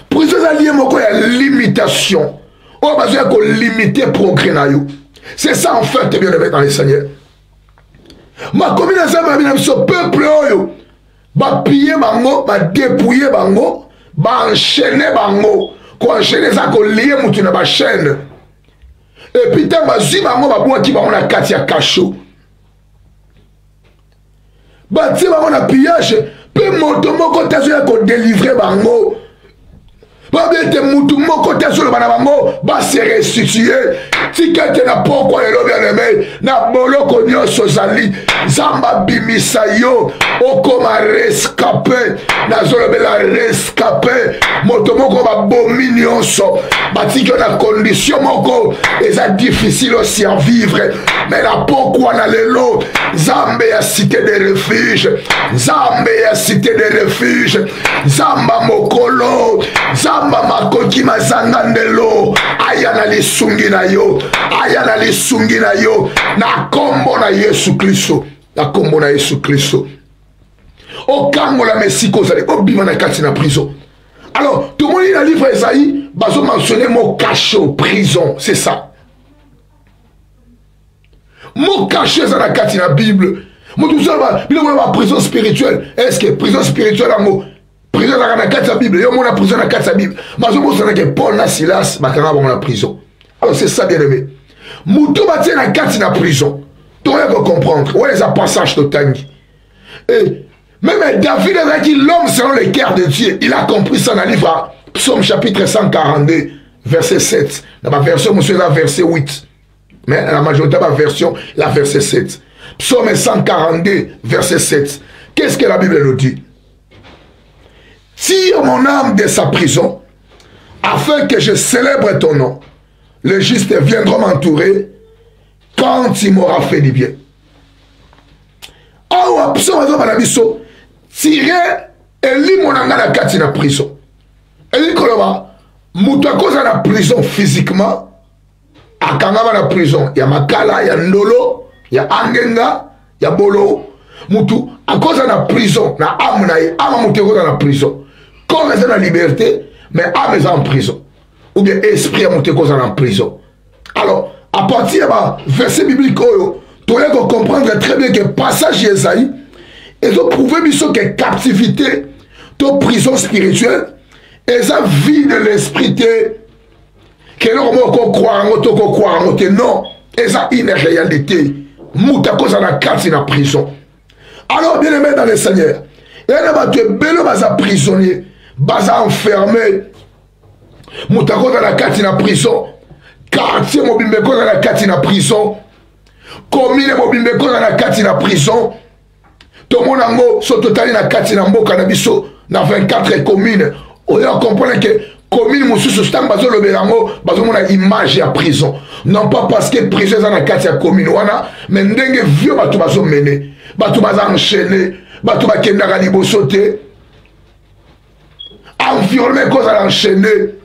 Prison za lié moko ya limitation. On va besoin qu'on limite progrès na yo. C'est ça en fait bien aimé dans les seigneurs. Ma commune ça va bien ce peuple oyo. Ba piller bango, ba dépouiller bango, ba enchaîner bango. Ko enchaîner ça ko lié mutu na ba chaîne. Et puis tant bazi bango ba bwa ki bango na kati ya cachot. Ba ti bango na pillage, pe moto moko tazo ya ko délivrer bango. Ba bete mutu moko tazo le bana bango ba se restituer. Tikete na poko elo bien aimé na boloko nyonso zali zamba bimisa yo okoma rescapé na zolobela rescapé moto moko ba bomi nyonso batiki na condition moko eza difficile aussi à vivre mais la poko na lelo Zambe ya cité de refuge Zambe ya cité de refuge Zamba mokolo Zamba makoki mazangandelo aya na lisungi na yo aya na lisungi na yo na kombo na Yesu Kristo na kombo na Yesu Kristo okango la mesiko zali obima na kati na prison. Alors tout le monde dans le livre Esaïe bazo mentionner mot cachot prison, c'est ça mot caché dans la kati na Bible mo tout ça ba il a prison spirituelle. Est-ce que prison spirituelle en mot prison dans la kati na Bible yo mo na prison na kati na Bible bazo mo que Paul na Silas bakanga ba na prison. Alors c'est ça bien aimé. Moutou bati na kati na prison. Tu dois comprendre. Ouais, les passages de Tangi. Et même David a dit l'homme selon le cœur de Dieu. Il a compris ça dans le livre Psaume chapitre 142, verset 7. Dans ma version, monsieur, la verset 8. Mais dans la majorité de ma version, la verset 7. Psaume 142, verset 7. Qu'est-ce que la Bible nous dit? Tire mon âme de sa prison, afin que je célèbre ton nom. Le juste viendra m'entourer quand il m'aura fait du bien. Ah, tirer Eli monanga na kati na prison. Eli koloba mutu akoza na prison physiquement, akangama na prison ya makala, ya ndolo, ya angenga, ya bolo. Mutu akoza na prison na âme na ye, âme mutu akoza na prison. Corps est en liberté, mais âme est en prison. Ou bien esprit à monter cause en prison. Alors, à partir de verset biblique, tu dois comprendre très bien que passage Esaïe, ils ont prouvé que captivité, ton prison spirituelle, et ça vie de l'esprit, que l'on croit en non, et ça une réalité. Mouta cause en la carte in la prison. Alors, bien aimé dans le Seigneur, il y a des belles prisonniers, basa enfermés. Moutako dans la kati na prison, quartier Mobimbeko dans la kati na prison, commune Mobimbeko dans la kati na prison, tout le monde a totali na kati na mboka na biso na 24 communes. On comprend que commune mususu stam bazo lobelango bazo mona image ya prison. Non pas parce que prison dans la kati ya commune wana, mais ndenge vieux batu bazo mener, batu bazo enchaîner, batu bakenda ka liboso te. Environnement cause à l'enchaîner.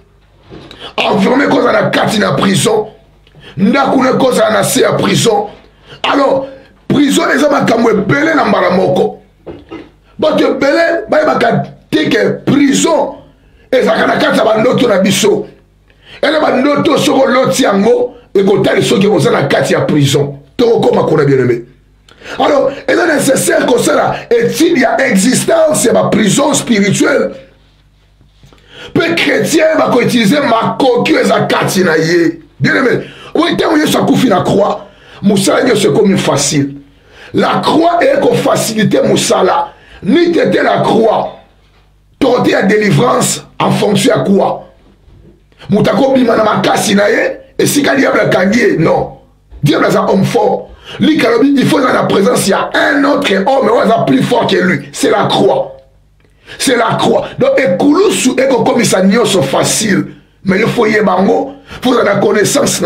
Environnement cause à la carte na prison. Ndakune cause à la prison. Alors, prison les hommes kamwe belé na maramoko. But belé ba ba que prison ezaka na kati ba ndoto na biso. Ele ba ndoto soko loti yango e ko tali soki oza na kati ya prison. To koma kona bien aimé. Alors, il est nécessaire que cela étude ya existence ya ba prison spirituelle. Peu chrétien va utiliser ma coquille et sa katina ye. Bien aimé. Oui, tant que ça koufi la croix, Moussala c'est comme facile. La croix est qu'on facilite Moussala. Ni t'étais la croix. T'aurais la délivrance en fonction à quoi? Moutako bimana ma kasina ye. Et si quand diable kangié, non. Diable est un homme fort. Il faut dans la présence, il y a un autre homme, mais plus fort que lui. C'est la croix. C'est la croix. Donc, Ekulusu est comme ça, c'est facile. Mais il faut y avoir, il faut avoir la connaissance.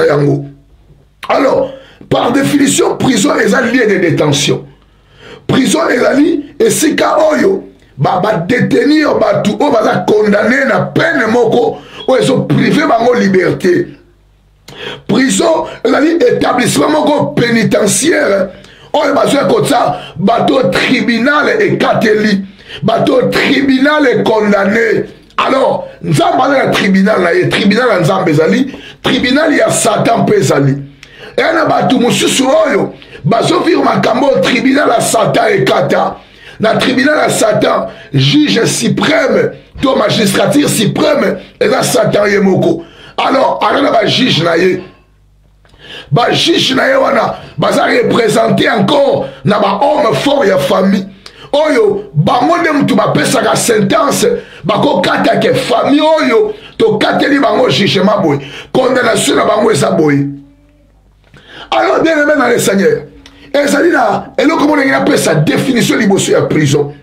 Alors, Par définition, prison est un lieu de détention. Prison est un lieu, et si oyo, ba détenir, ba tout, on va condamner na peine moko, ou ils sont privés de liberté. Prison est un établissement moko pénitentiaire. On est besoin comme ça, bateau tribunal et catholique, bateau tribunal est condamné. Alors, nous avons un tribunal, le tribunal nous avons tribunal il y a Satan pesali. Et on a bateau mususu oyo, bateau firma kambo tribunal à Satan et kata. Dans le tribunal à Satan, juge suprême, ton magistrature suprême, et là Satan yemoko. Alors, on a un juge naïe. Ba juge naïe wana, baza représenter encore na ba homme fort ya famille. Oyo, ba monde mtu ba pesa ka sentence, ba ko kata ke famille oyo, to kateli bango jugement boy. Condamnation na bango esa boy. Alors, bien aimé dans le Seigneur. Et ça dit là, et là, comment on appelle sa définition de la prison.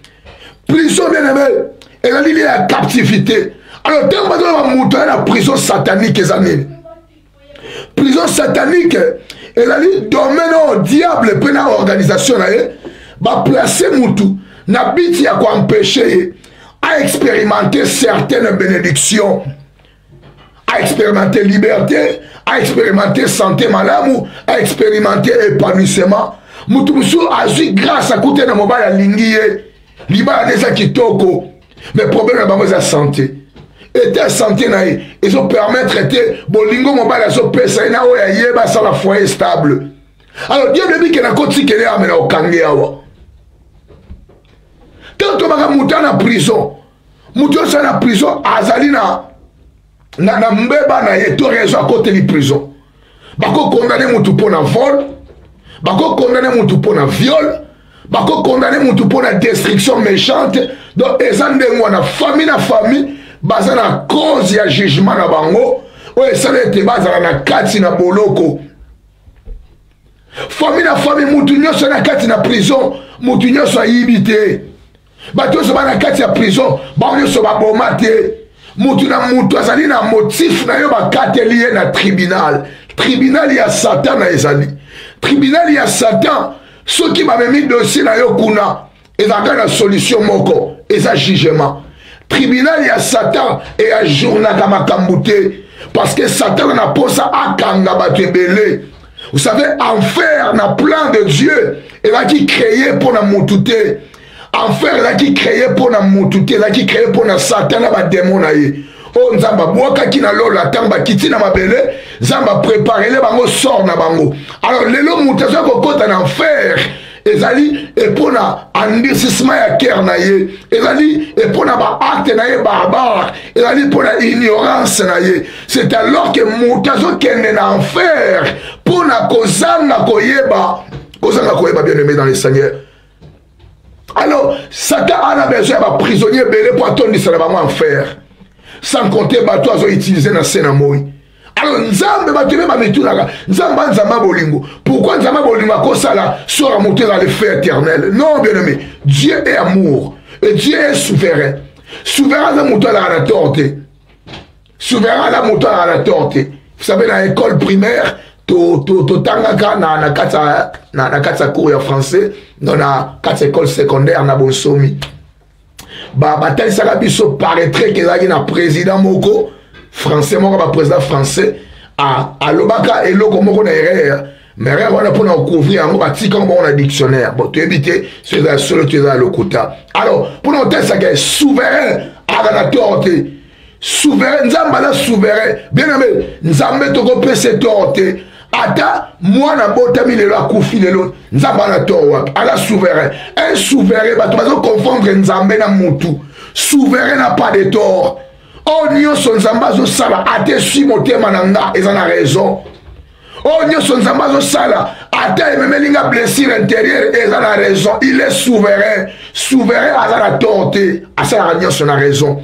Prison, bien aimé, et là, il y a la captivité. Alors, tant que on va monter la prison satanique, les amis. Prison satanique, et là, il domaine au diable, pour une organisation, va placer Moutou, n'a biti à quoi empêcher à expérimenter certaines bénédictions, à expérimenter liberté, à expérimenter santé malamou, à expérimenter épanouissement. Mutubusu a eu grâce à côté de mon bas la lignée, liba neza kitoko, mais problème est la santé. Et ta santé naïe, ils ont permettre de bolingo mon bas la so pesa ina o ya yeba sa la foyer stable. Alors Dieu me dit que na koti kele amena o kange awa. Tant que ma muta na prison, muto sa na prison azali na mbeba na ye to raison à côté de prison. Bako condamner mutu pour na vol, bako condamner mutu pour na viol, bako condamner mutu pour na destruction méchante. Donc ezande ngwana famille baza na cause ya jugement na bango, o esale te baza na kati na boloko. Famille mutu nyoso na kati na prison, mutu nyoso yibite. Bato so ba na kati ya prison, ba nyoso ba bomate. Mutu na mutu azali na motif na yo bakateli ye na tribunal. Tribunal ya Satan na ezali. Tribunal ya Satan, ceux qui m'avaient mis dossier na yo kuna, ezaka na solution moko, eza jugement. Tribunal ya Satan et a journaka makambute, parce que Satan n'a pas ça akanga batebele. Vous savez, enfer na plan de Dieu, et là qui créé pour la moutouté. Enfer là qui créé pour la moutouté, là qui créé pour la Satan na ba démon na ye. Oh nzamba boka ki na lola tamba kiti na mabele, nzamba préparer les bango sort na bango. Alors lelo mutazo ko kota na enfer. Ezali et pour na endurcissement ya cœur na ye. Ezali et pour na ba acte na ye barbare. Ezali pour la ignorance na ye. C'est alors que mutazo kende na enfer pour na kozanga koyeba bien aimé dans le Seigneur. Alors, Satan a besoin d'un prisonnier belé pour attendre le enfer. Sans compter bateau à utiliser dans scène moi. Alors, Nzambe va te mettre là. Nzamba bolingo. Pourquoi Nzamba bolingo a ça là sera monté dans le feu éternel? Non, bien aimé. Dieu est amour. Et Dieu est souverain. Souverain la montagne à la torte. Souverain la montagne à la torte. Vous savez, dans l'école primaire, tangaka na katsa cours ya français dans la katsa école secondaire na bonsomi ba batal sala biso paraîtrait que là na président moko français moko ba président français a lobaka eloko moko na erreur mais rien wana pour couvrir en ba tika on a dictionnaire bon tu éviter c'est la seule tu as le quota. Alors pour nous tester ça que souverain à la torte souverain nzamba la souverain bien aimé nzambe toko pese torte. Ata moi na botami lelo akufi lelo nzamba na towa ala souverain. Un souverain ba to confondre nzambe na mutu. Souverain n'a pas de tort. Oh nyonso nzamba zo sala ate si motema nanga ezana raison. Oh nyonso nzamba zo sala ate memelinga blessure intérieure ezana raison. Il est souverain. Souverain azana torte asa nyonso na raison.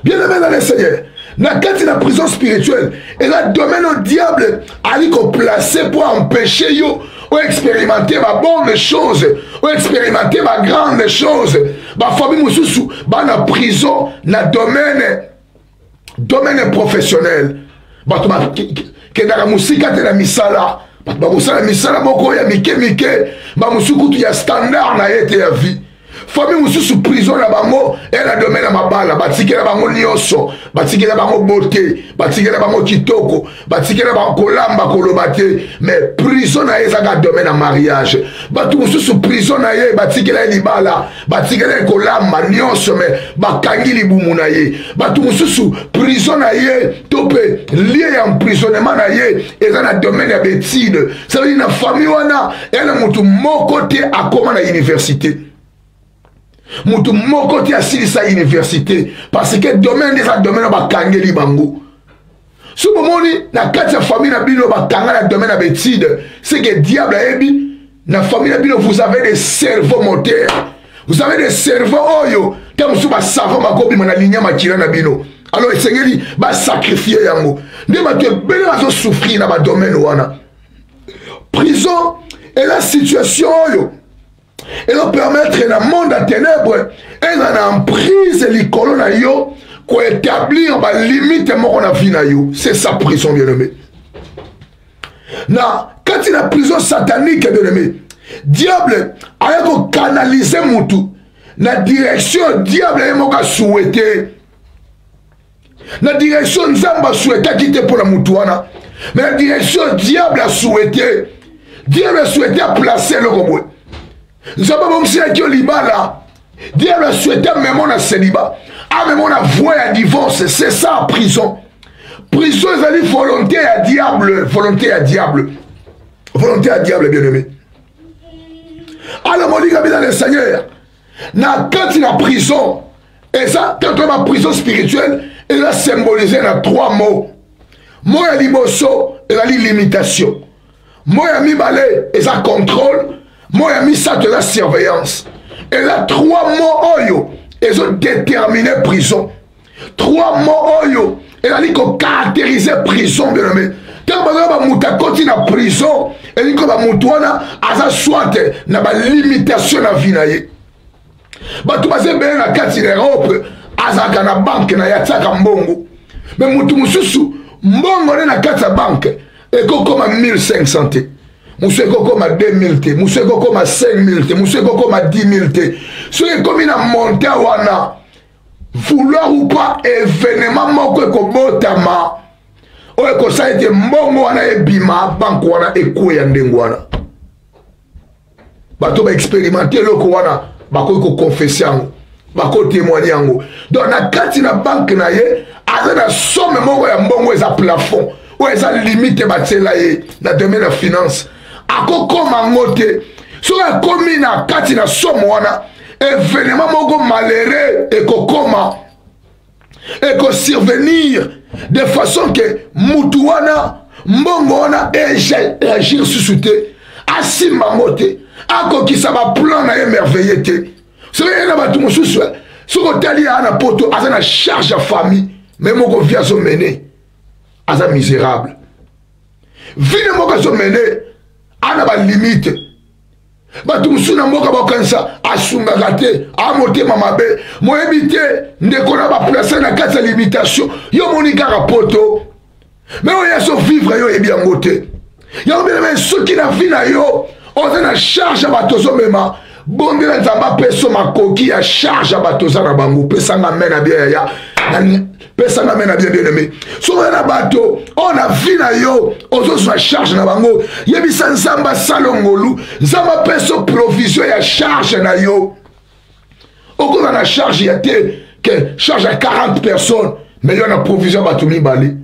Bien aimé dans le Seigneur. Dans la prison spirituelle, et là, domaine au diable, allait qu'on placer pour empêcher yo, ou expérimenter ma bonne chose, ou expérimenter ma grande chose. Bah, famille Moussoussou, bah, dans la prison, dans domaine professionnel. Bah, que dans la musique, dans la misala, bakosala misala moko ya mike bamosusu kutu ya standard na ye te ya vie. Famille mosusu prison na bango ela domaine na mabala batikela bango nyonso, batikela bango beauté, batikela bango kitoko, batikela bango kolamba koloba te, mais prison na ye ezaka domaine na mariage. Batu mosusu prison na ye batikela libala, batikela kolamba nyonso mais bakangi libumu na ye. Batu mosusu prison na ye tope lié ya emprisonnement na ye eza na domaine ya bétide. Ça veut dire na famille wana ela mutu moko te akoma na université. Mutu moko te asilisa université parce que domaine des domaine bakangeli bango. Si vous moni na kati ya famille na bino bakanga na domaine na bétide, c'est que diable a ebi na famille na bino vous avez des cerveaux moteurs. Vous avez des cerveaux oyo comme sous ba savon makobi na ligne makira na bino. Alors esengeli ba sacrifier yango. Nde ba te bele ba souffrir na ba domaine wana. Prison et la situation oyo et leur permettre dans le monde à ténèbres et dans emprise l'icône na yo qu'on établir ma limite mort on a vie na yo. C'est sa prison bien aimé. Na quand il a prison satanique bien aimé, diable a canaliser mutu na direction diable a moka souhaité na direction nzamba souhaité quitter pour la mutuana, mais la direction diable a souhaité placer le robot. Nous avons dit que libala, Dieu a souhaité même on a célibat, même on a voie à divorce, c'est ça la prison. Prison, c'est volonté à diable, volonté à diable, volonté à diable, bien aimé. Alors, mon dit dans le Seigneur, quand il y a prison, et ça, quand on a prison spirituelle, elle a symbolisé dans 3 mots. Moi, il y a liboso, et la limitation. Moi, il y a mis balai, et ça contrôle. Moi, il y a mis ça de la surveillance. Et là, 3 mots oyo, ils ont déterminé prison. 3 mots oyo, et là, ils ont caractérisé prison, bien aimé. Quand on a continue la prison, et ils ont soit na ba limitation na vie na ye. Ba tu basé bien na kati l'Europe, azaka na banque na yatsaka mbongo. Mais mutu mususu mbongo na kati ya banque, et comme 1500 te. Monsieur Koko ma 2000 te, monsieur Koko ma 5000 te, monsieur Koko ma 10 000 te. Ce qui est comme une montée wana, vouloir ou pas événement moko ekobotama, o ekosa ete mbongo wana ebima, banque wana ekwe ya ndengo wana. Bato ba expérimenter loko wana, bako eko confesser yango, bako témoigner yango. Donc na kati na banque na ye, aza na somme moko ya mbongo eza plafond, ou eza limite batela ye, na domaine la finance. Ako koma ngote so ya komi na kati na somo wana événement moko malheureux ekokoma eko survenir de façon que mutu wana mbongo wana agir susute asimba ngote akokisa ba plan na émerveillé te so na batu mosusu soko tali ana poto aza na charge à famille mais moko via so mené aza misérable vile moko so mené ana ba limite batu musuna mboka bakansa asungaka te amotema mabe moyebi te ndeko na baplace na kati ya limitation yo monika rapoto mais oyo so vivre yo yebi yango te yango bien soki na vie na yo oza na charge ya bato ozomema bondela nzamba peso makoki ya charge ya bato oza na bango pesanga mena bien ya pesanga mena bien bien aimé so na bato on a vie na yo ozozwa charge na bango yebisa nzamba salongolu nzamba peso provision ya charge na yo okoza na charge ya te que charge à 40 personnes mais yo na provision bato mibale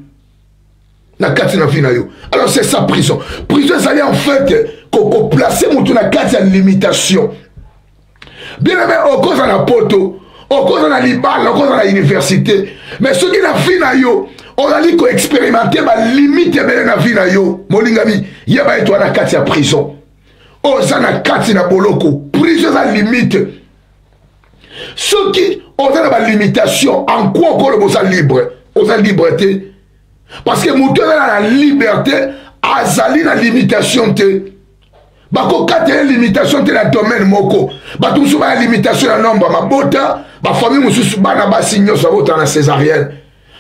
na kati na vie na yo. Alors c'est ça prison. Prison c'est en fait qu'on place mutu na kati ya limitation. Bien aimé au cause na poto, au cause na libal, au cause na université. Mais ce qui na vie na yo, on a dit qu'on expérimenter ma limite belle na vie na yo. Molingami, yeba eto na kati ya prison. O za na kati na boloko. Prison sa limite. Ce qui on a la limitation, en quoi encore le bosa libre? On a liberté. Parce que mutu a la liberté, azali na limitation te. Bako kate limitation te na domaine moko. Batu musuba limitation na nombre mabota, ba famille mususu bana basi nyoso bota na césarienne.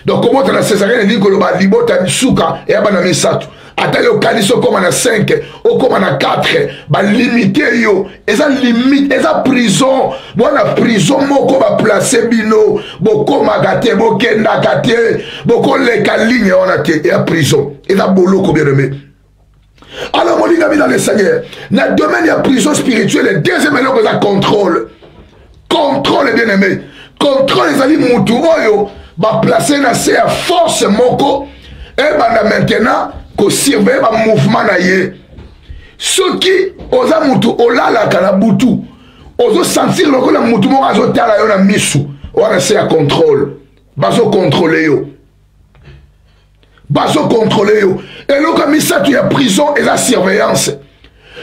Donc comment tu as césarienne dit que le libota souka et abana misatu. Ata yo kaniso comme na 5 ou comme na 4 ba limiter yo eza limite eza prison bona prison moko ba placer bino boko magate bokenda kate boko leka ligne on a te et prison eza boloko bien aimé. Alors mon ami dans le Seigneur dans le domaine de la prison spirituelle le deuxième élément c'est le contrôle bien aimé. Contrôle les ali mutu oyo ba placer na se force moko et banda maintenant ko surveiller ba mouvement na ye soki oza mutu olala kana butu ozo sentir loko na mutu mo azo tala yo na misu wana se ya contrôle bazo contrôler yo et loko misatu ya prison et la surveillance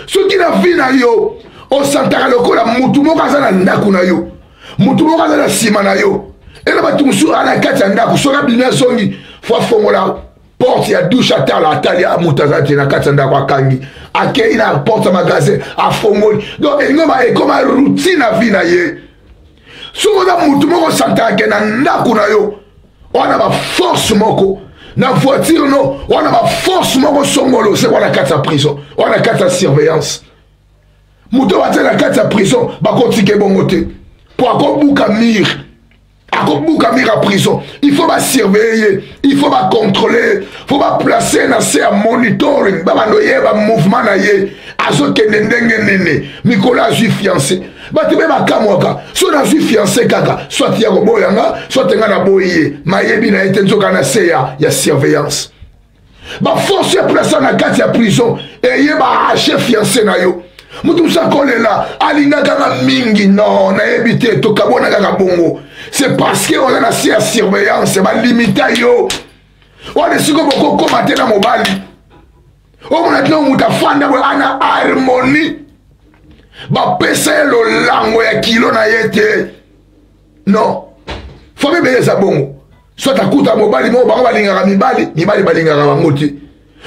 soki na vie na yo o santaka loko la mutu mo aza na ndaku na yo mutu mo aza na sima na yo et là batu musu ala kati ya ndaku soka bina songi fo fongola porte ya douche à terre la taille à mutazati na katanda kwa kangi akei na porte magasin a fongoli donc ngoma e comme routine à vie na ye so na mutu moko santa ke na ndaku na yo wana ba force moko na voiture no wana ba force moko songolo c'est wana kata prison wana kata surveillance mutu wa tela kata prison ba kotike bongote pour akobuka mire à prison, il faut pas surveiller, il faut pas contrôler, il faut pas placer un monitoring, un mouvement, Nicolas juif fiancé. Tu peux pas kamoka, soit na juif fiancé kaka, soit tu as boyanga, soit tu as boyé, mayebi na été nzokana seya, ya surveillance. Ba force placer na kati ya prison, et yeba chef fiancé na yo. Mutu sakolela alinga kaka mingi non na ebité to kabona kaka bongo c'est parce que on a la surveillance ba limita yo on est siko boko commenter na mobali o mona tno muta fanda bo ana harmonie ba pesa lo lango ya kilo na yete non faut be beza bongo soit akuta mobali mo ba balinga mibali balinga bangote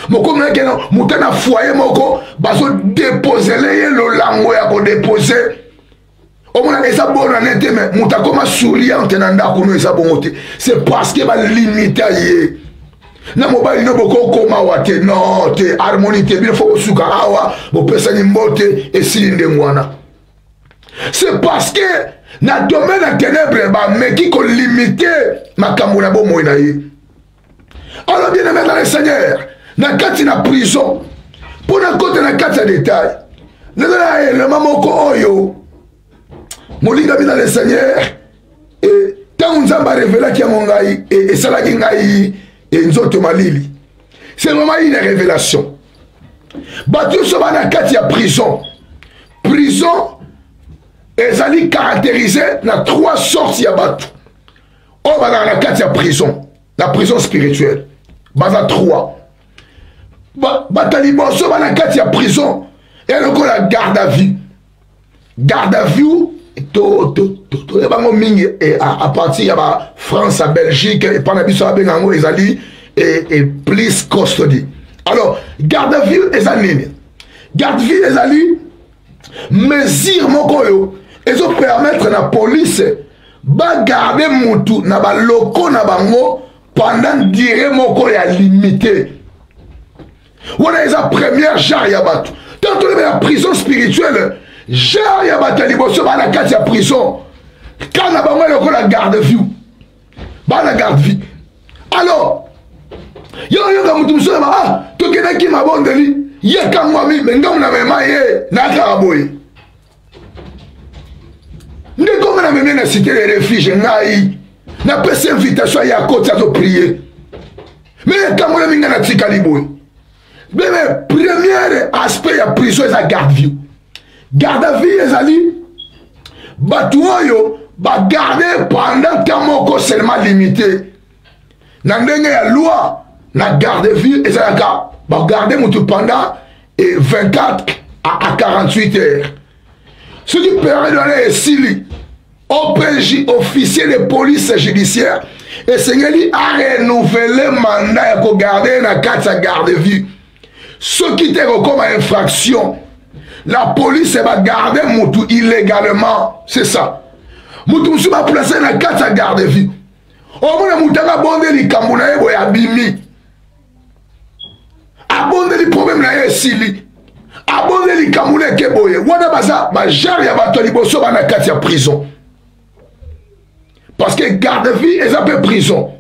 moko meke no mutana foyer moko baso déposer le lango ya ko déposer o mona esa bona nete me mutakoma souriante na ndako no esa bongote c'est parce que ba limiter ye na mobali no boko koma wate non te harmonie te bien faut suka awa bo pesa ni mbote et silinde mwana c'est parce que na domaine de ténèbres ba meki ko limiter makambo na bomo na ye. Alors bien aimé dans le Seigneur na kati na prison pour na côté na kati ya détail na le mamoko oyo molinga bi dans le Seigneur et tant nzamba révéla ki ngai et sala ki ngai et nzoto malili c'est vraiment une révélation batu so ba na kati ya prison ezali caractérisé na 3 sortes ya batu o ba na kati ya prison la prison spirituelle baza 3 batalibo so bana kati ya prison et le la garde à vue to bango mingi à partir ya ba France à Belgique et pana biso abengango ezali et police custody. Alors garde à vue ezali garde à vue ezali mesure moko yo ezo permettre na police ba garder mutu na ba loko na bango pendant durée moko ya limité. On a la première genre yabat. Tant on est la prison spirituelle, genre yabat liboso ba la kati ya prison. Quand na bango loko la garde vue. Ba la garde vue. Alors, yo ga mutu muso ba to kena ki mabondeli, ye kamwa mi ngam na mema ye na karaboy. Ndeko na mema na cité les réfugiés ngai. Na pesa invitation ya côté à prier. Mais kamwa mi ngana tikaliboy. Mais le premier aspect de la prison est la garde à vue. Garde à vue, les amis, Batouyo va garder pendant qu'un mot seulement limité. Dans la loi, la garde à vue, et ça va garder pendant 24 à 48 heures. Ce qui permet de donner ici, OPJ, officier de police judiciaire, et Seigneur a renouvelé le mandat pour garder la carte à garde à vue. Ce qui te comme infraction, la police va garder Moutou illégalement. C'est ça. Moutou va placer dans la carte à garde à vue. omona mutanga bondeli likambo na ye boye abimi abondeli problème na ye esili abondeli likambo na eke boye wana baza bajare ya bato ya liboso bana kati ya prison parce que garde vie eza mpe prison.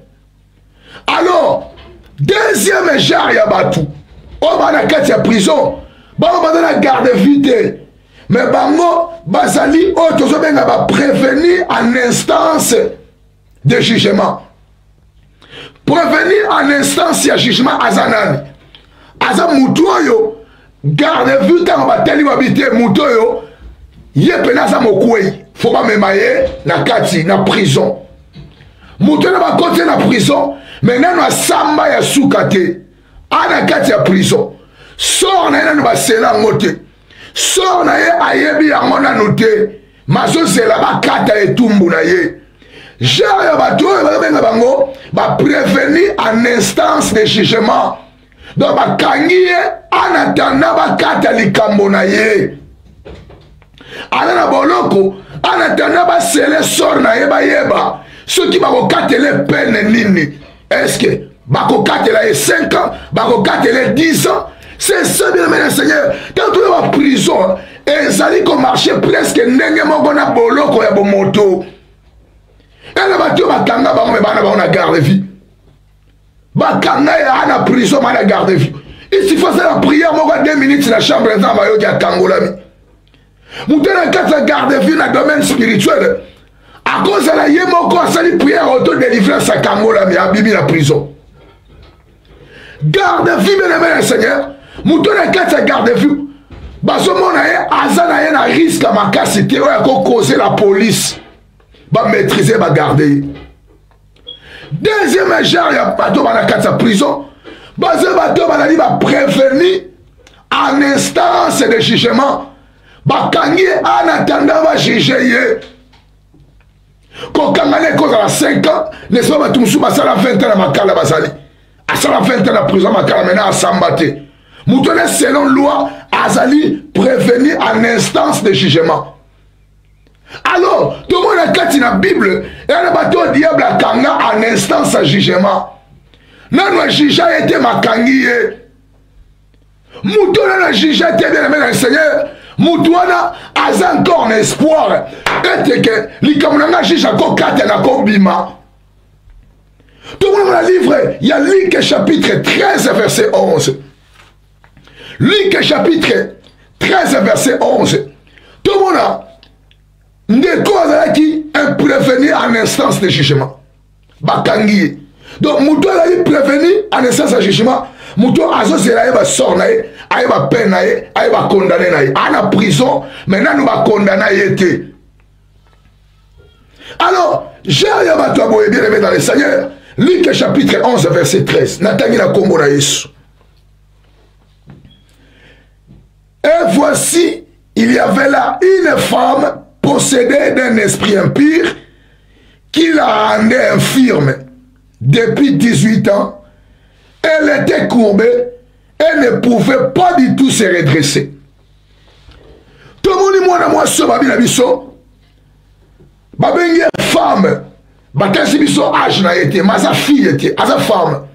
Alors deuxième genre ya bato oyo bana kati ya prison bango baza na garde vie te mais bango bazali oyo tozobenga baprévenir en instance de jugement. Prévenir en instance ya jugement aza nani? Aza mutu oyo garde vue ntango batali babi te mutu oyo ye pene aza mokwei fo bamema ye na kati na prison. Mutu oyo bakoti na prison me nano asamba ya suka te ana kati ya prison sor na ye nano basela yango te sor na ye ayebi yango nano te mazozela bakata etumbu na ye. Genre ya bato oyo babenga bango baprévenir en instance de jugement. Donc bakangi ye en attendant bakata likambo na ye ala na boloko en attendant basele sor na ye bayeba soki bakokatele pene nini. Est-ce que bakokatela ye 5 ans bakokatele 10 ans? C'est ça bien aimé Seigneur. Quand tu es en prison ezali ko marcher presque ndenge moko na boloko ya bomoto. Elle va te bakanga bango me bana na garde vie. Bakanga ya na prison ma na garde vie. Il suffit de la prière moko 2 minutes la chambre dans ba yo ya kangolami. Mutena kata garde vie na domaine spirituel. À cause de la yemoko sali prière auto délivrance à kangolami a bibi la prison. Garde vie bien aimé Seigneur. Mutena kata garde vie. Bazomona ye azana ye na risque makasi te oya ko causer la police. Va maîtriser, va garder. Deuxième genre, il y a bateau dans la prison. Basé bateau, va prévenir en instance de jugement. Va kangier en attendant, va juger. Quand kangane cause à 5 ans, n'est-ce pas, tout le monde à la 20 ans à Makala Basali. À la 20 ans à prison, Makala maintenant à Sambate. Moutonne selon loi, Azali prévenir en instance de jugement. Alors, tout le monde a dit dans la Bible, il y a un bateau diable à Kanga en instance à jugement. Non, le juge a été ma kangi. Moutou a jugé était bien aimé le Seigneur. Moutou a encore un espoir. Et que l'Ikamunanga juge encore 4 et encore bima. Tout le monde a livré. Il y a Luc chapitre 13 verset 11. Luc chapitre 13 verset 11. Tout le monde a ndeko azalaki un prévenu en instance de jugement bakangi. Donc muto azali prévenu en instance de jugement muto azozela ye basor na ye aye bapeine na ye aye bakondane na ye ana prison maintenant nous bakondana ye te. Alors j'ai ya bato aboye bien aimé dans le Seigneur. Luc chapitre 11 verset 13 natangi na kombo na Yesu. Et voici il y avait là une femme possédée d'un esprit impur qui la rendait infirme depuis 18 ans. Elle était courbée et ne pouvait pas du tout se redresser. Tout le monde dit moi, moi, ce babi na biso, babengi femme, batasi biso âge na été, mais sa fille était, sa femme.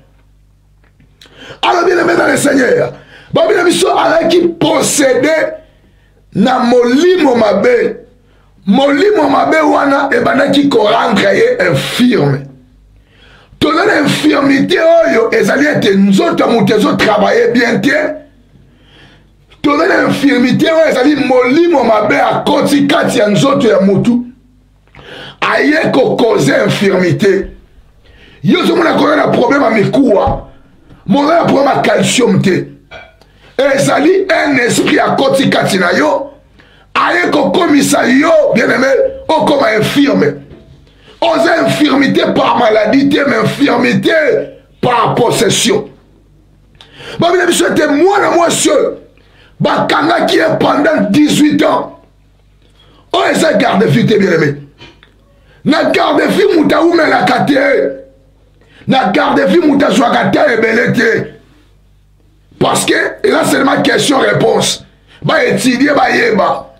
Alors bien aimé dans le Seigneur, babi na biso ala qui possédait na molimo mabe. Molimo mabe wana ebandaki ko rendre ye infirme. Tozana infirmité oyo ezali ete nzoto mutu ezo travailler bien te. Tozana infirmité oyo ezali molimo mabe akoti kati ya nzoto ya mutu. Aye ko cause infirmité. Yo zo mona ko na problème a mikuwa. Mona na problème a calcium te. Ezali un esprit akoti kati na yo. Aye ko komisa yo, bien aimé, o comme infirme. Aux infirmités par maladie, mais infirmité par possession. Bah, bien sûr, c'était moi, monsieur. Bah, Kanga qui est pendant 18 ans. Oh, et ça garde vie, bien aimé. Na garde vie, mouta ou me la kate. Na garde vie, mouta soit kate et belete. Parce que, et là, c'est seulement question-réponse. Bah, étudier, bah, yeba.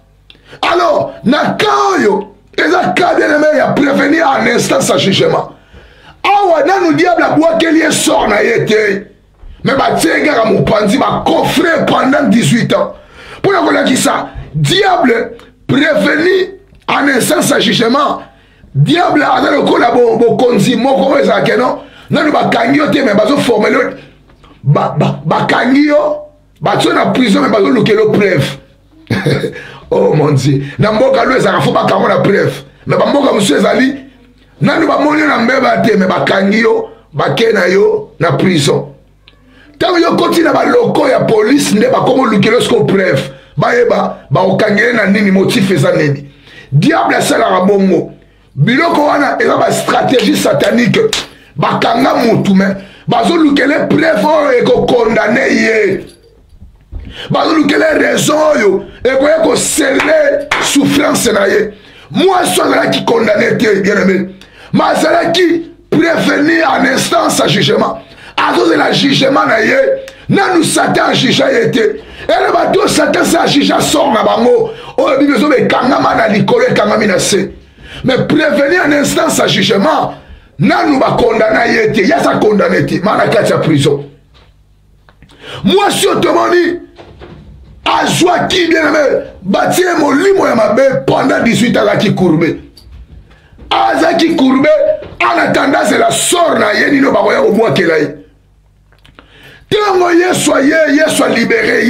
Alors, na kayo, et ça, bien aimé, il y a prévenir en instance à jugement. nanu diable abwakeli ye sort na ye te. Mais batiengaka mopanzi coffre pendant 18 ans. Pour la ça, diable prévenu en instance à jugement. Diable a dans le collabo bokonzi moko ezake non. Nanu bakangio te mais bazo former bakangio bazo na prison mais bazo lukelo preuve. Oh mon Dieu. Na mboka lo ezaka fo bakango na preuve. Mais ba mboka monsieur ezali nanu ba moni na mbeba te mais bakangio bakena yo na prison. Tant yo continue ba loko ya police nde ba komo lukelo sko preuve. Baeba ba okangele na nini motif eza nini. Diable sala bongo. Biloko wana eza ba stratégie satanique. Bakanga mutu me bazo lukele preuve e ko condamner ye. Bazo lukele raison yo e ko sceller souffrance na ye. Moi soit qui condamné te bien aimé. Mais cela qui prévenir en instance à jugement. À cause de la jugement na ye. Na nous Satan jugea été. Et le bateau Satan sa jugea sort na bango. Oh la Bible dit kangama na likolo kangami na se. Mais prévenir en instance à jugement. Na nous va condamner été. Ya sa condamné été. Mana katia prison. Moi sur demandi à joie qui bien aimé bâtir mon limo ya mabe pendant 18 ans qui courbé. Aza qui courbé en attendant c'est la sort na ye nino bakoya au bois kelai. Tango ye soit libéré,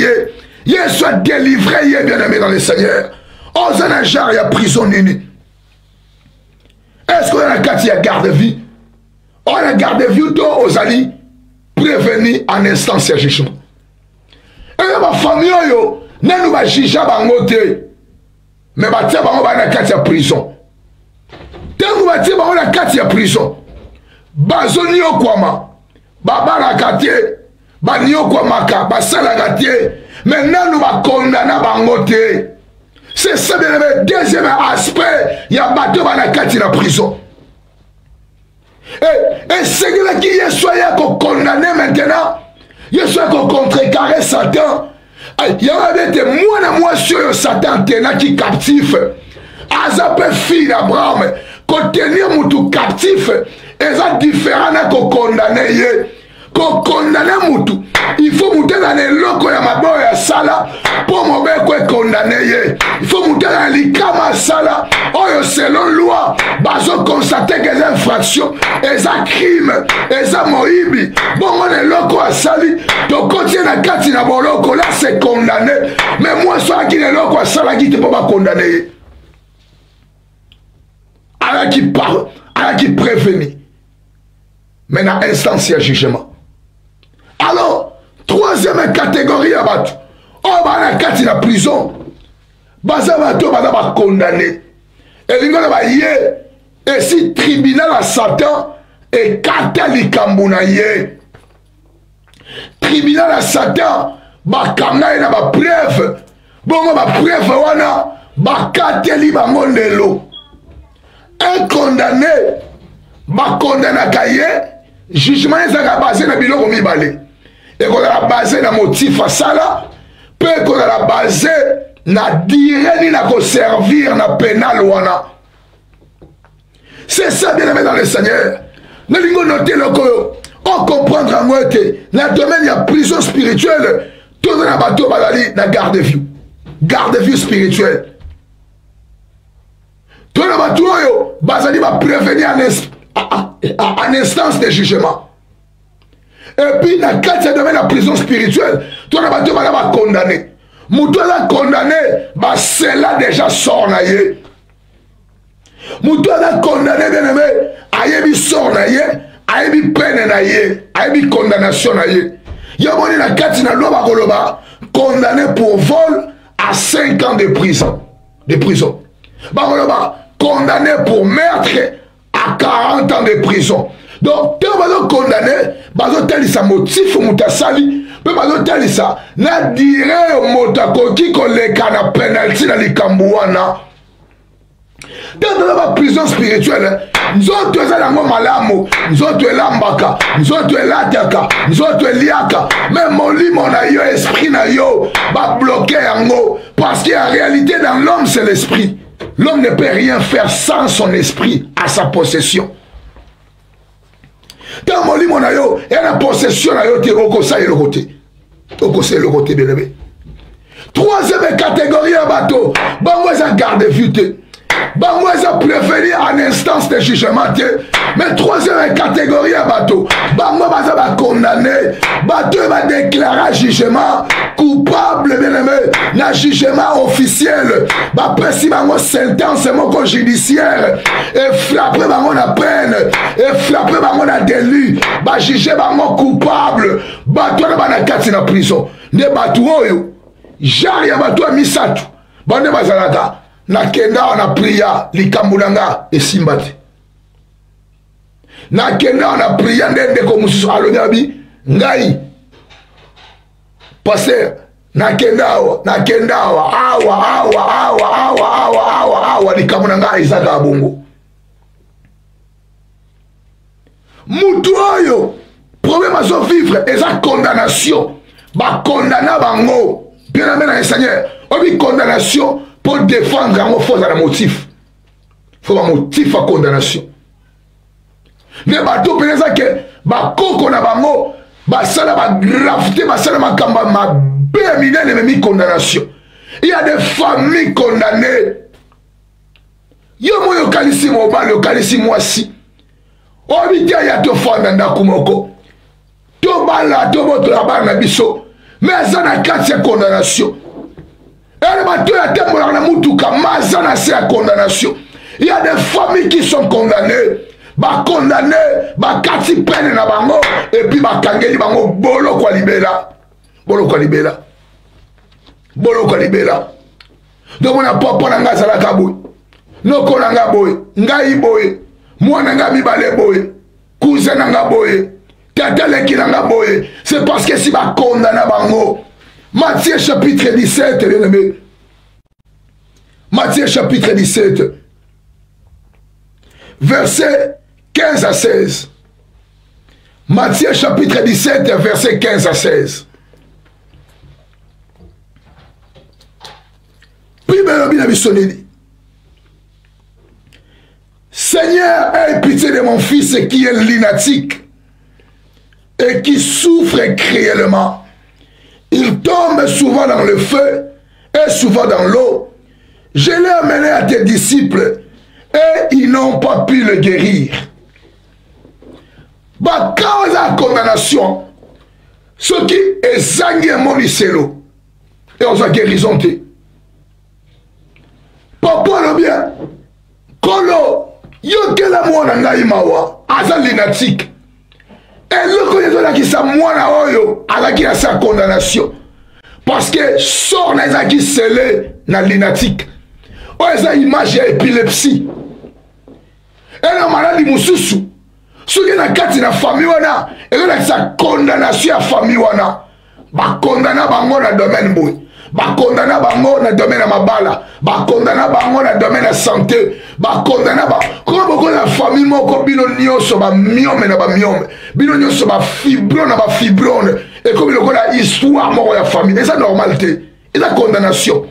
ye soit délivré, ye bien aimé dans le Seigneur. Oh, ça n'a jamais ya prison nini. Est-ce qu'on a quatre ya garde-vie? On a garde-vie toi aux alliés prévenir en instance ya jugement. Et ma famille yo, n'a nous va juger bangote, mais ba tia bango ba na quatre ya prison. Tango ba tia bango na quatre ya prison. Bazoni yo kwama, baba la quartier. Banyo kwa maka, basala gatie, maintenant nous va condamner bangote. C'est ça bien le deuxième aspect, il y a bateau dans la carte la prison. Et c'est que qui est soyez condamné maintenant, il soit contrecarrer Satan. Il y a des moi sur Satan qui captif. Azape fille d'Abraham, qu'on tenir moutou captif, et ça différent qu'on condamné. Qu'on condamne mutu, il faut monter dans les locaux ya mabo ya sala pour mon bec condamné. Il faut monter dans les kama sala. Oh selon loi, bazo constater que les infractions, les crimes, les mohibi. Bon on est locaux à sali. Donc quand il y a kati na bon locaux là c'est condamné. Mais moi soit qui est locaux à sala qui te peut pas condamner. Alors qui parle, alors qui prévenir. Maintenant instance de jugement. Alors, troisième catégorie à battre. Oh, bah, la carte de la prison. Baza bateau, bah, condamné. Et l'ingénieur va y et si tribunal à Satan et katali kambounaye. Tribunal à Satan, bah, kanga na ba preuve. Bon, bah, preuve, wana, bah, katali ba mondelo. Un condamné, bah, condamné à cahier, jugement est basé na biloko mibale. Et qu'on a basé na motif à ça là, peut qu'on a basé na dire ni na ko servir na pénal wana. C'est ça bien aimé dans le Seigneur. Nous allons noter le coyo. On comprend en moi que dans le domaine il y a prison spirituelle, tout dans la bateau balali na garde-vue. Garde-vue spirituelle. Tout dans la bateau yo, basali va prévenir en instance de jugement. Et puis, dans le cadre de la prison spirituelle, tout le monde va condamner. Moutou a condamné, c'est là déjà sort na ye. Moutou a condamné, bien aimé, ayebi sort na ye, ayebi peine na ye, ayebi condamnation na ye. Yaboni na kati na loi bakoloba, condamné pour vol à 5 ans de prison. De prison. Bakoloba, condamné pour meurtre à 40 ans de prison. Donc, tu vas condamner, bazo talisa motif mutasali, pe bazo talisa na dire motakoki koleka na penalty na likambuana. Dans la prison spirituelle, nous autres sommes malamu, nous autres lambaka, nous autres lataka, nous autres liaka, même mon lit, mon aïe, esprit na yo, va bloquer en haut, parce qu'en réalité dans l'homme c'est l'esprit. L'homme ne peut rien faire sans son esprit à sa possession. Tant molimo na yo, et la possession na yo te okosa et le côté. Okosa et le côté, bien aimé. Troisième catégorie à bateau. Bango est un garde vue. Bango est un prévenir en instance de jugement. Mais troisième catégorie à bateau. Bango va condamner. Bateau va déclarer jugement coupable, bien aimé. Na jugement officiel. Ba précis bango sentence mon judiciaire. Et frapper bango na peine. Et frapper bango na délit. Ba juger bango coupable. Bateau na banakati na prison. Ne bateau yo. Jari ya bato ya misatu bande bazalaka na kenda na priya likambo nanga esimba te na kenda na priya ndende ko mususu alonyabi ngai passer na kenda awa likambo nanga izaka bongo mutu oyo problème azo vivre eza condamnation ba condamna bango. Bien aimé dans le Seigneur, on dit condamnation pour défendre un faux à la motif. Il faut un motif à condamnation. Mais bateau pensa que ba koko na bango ba sala ba gravité ba sala ma kamba ma bémine les mêmes condamnation. Il y a des familles condamnées. Yo mo yo kalisi mo ba yo kalisi moi si. On dit ya ya to fanda ndakumoko. To bala to boto la ba na biso. Mais ça n'a qu'à cette condamnation. Et le bateau a tellement la moutouka, mais ça n'a cette condamnation. Il y a des familles qui sont condamnées. Bah condamnées, bah kati peine na bango, et puis bah kangeli bango bolo kwa libela. Bolo kwa libela. Bolo kwa libela. Donc on a pas pour nanga sala kaboui. Noko nanga boy, ngai boy, moi nanga mibale boy, cousin nanga boy. C'est parce que si va condamner bango. Matthieu chapitre 17, bien aimé. Matthieu chapitre 17, verset 15 à 16. Matthieu chapitre 17, verset 15 à 16. Puis Seigneur, aie pitié de mon fils qui est lunatique et qui souffre cruellement. Il tombe souvent dans le feu et souvent dans l'eau. Je l'ai amené à tes disciples et ils n'ont pas pu le guérir. Bah, quand la condamnation, ce qui est zangué mon lycélo, et on a guérison. Papa le bien, Kolo, yokela mwana ngai mawa, aza lunatique. Et le connaisseur qui sa mwana oyo, alaki a sa condamnation. Parce que sort les qui scellé na lunatique. Oh, eza image ya épilepsie. Et la maladie mususu. Ce qui na kati na famille wana, et là sa condamnation à famille wana. Ba condamna bango na domaine boy. Ba condamna bango na domaine à mabala. Ba condamna bango na domaine à santé. Ba condamna ba. Comment beaucoup la famille moko bino nyonso ba myome na ba myome. Bino nyonso ba fibrone na ba fibrone. Et comme il y a histoire moko ya famille. Et ça normalité. Et la condamnation.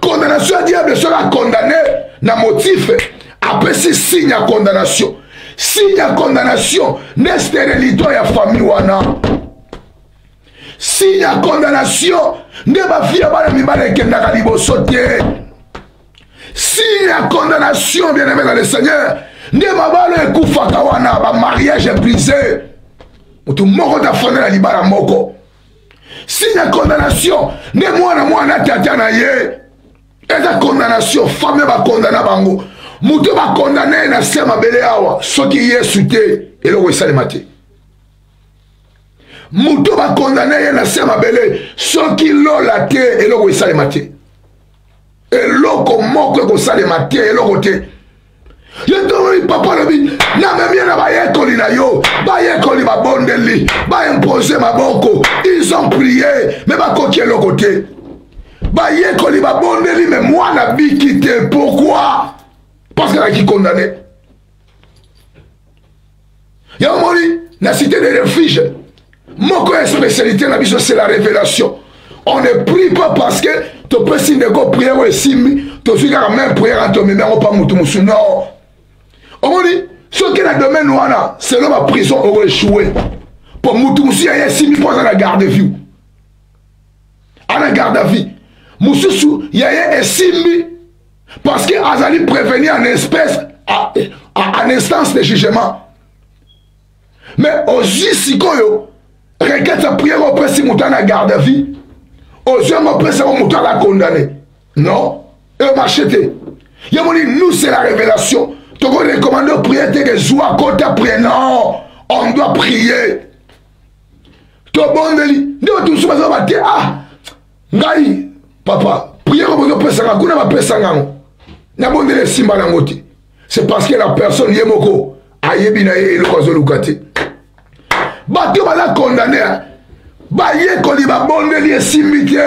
Condamnation à diable sera condamné na motif. Après c'est signe à condamnation. Signe à condamnation. N'est stérilité ya famille wana. Signe à condamnation. Ne ba fia ba mi ba kenda ka liboso te. Signe à condamnation, bien aimé dans le Seigneur. Ne ma ba le kufa kawana ba mariage est brisé. Mutu moko ta fana na libala moko. Signe à condamnation. Ne mwana tata na ye. Et la condamnation, femme va condamner bango. Mutu va condamner na sema bele awa. Ce qui est souté et le wesale maté. Mutu va condamner na sema bele. Ce qui l'ont laté et le wesale maté. Et l'oko moko ko sale maté et le côté. Yo to papa le bi na même bien na ba yekoli na yo. Ba yekoli ba bondeli. Ba imposer maboko. Ils ont prié mais ba kokie le côté. Ba yekoli ba bondeli mais moi na bi quitté. Pourquoi? Parce qu'elle a qui condamné. Y'a un mori, la cité des refuges. Mon spécialité, c'est la révélation. On ne prie pas parce que tu peux signer de prière ou simbi, tu fais la même prière en toi, mais on pas moutou moussou. Non. On dit, Ce qui est dans le domaine, selon ma prison, on va échouer. Pour Moutoumoussi, il y a 6 000 points à la garde à vue. À la garde à vue. Moussoussou, il y a 6 000 parce qu'il a prévenir en espèce, en instance de jugement. Mais aussi, si on requête sa prière au presse, si on a la garde à vue, aux hommes au presse, on a la condamné. Non. Et on m'a acheté. Il y a nous, c'est la révélation. Donc on recommande de prier, que joie, quand tu prier. Non, on doit prier. Tu bon deli. Nous tous sommes à dire, ah, ngai, papa, prier comme on peut s'en kuna ma pesanga. Na bon deli simba na ngoti. C'est parce que la personne yemoko ayebi na ye le kozo lukati. Ba tu la condamné. Ba ye ko li ba bon deli simbité.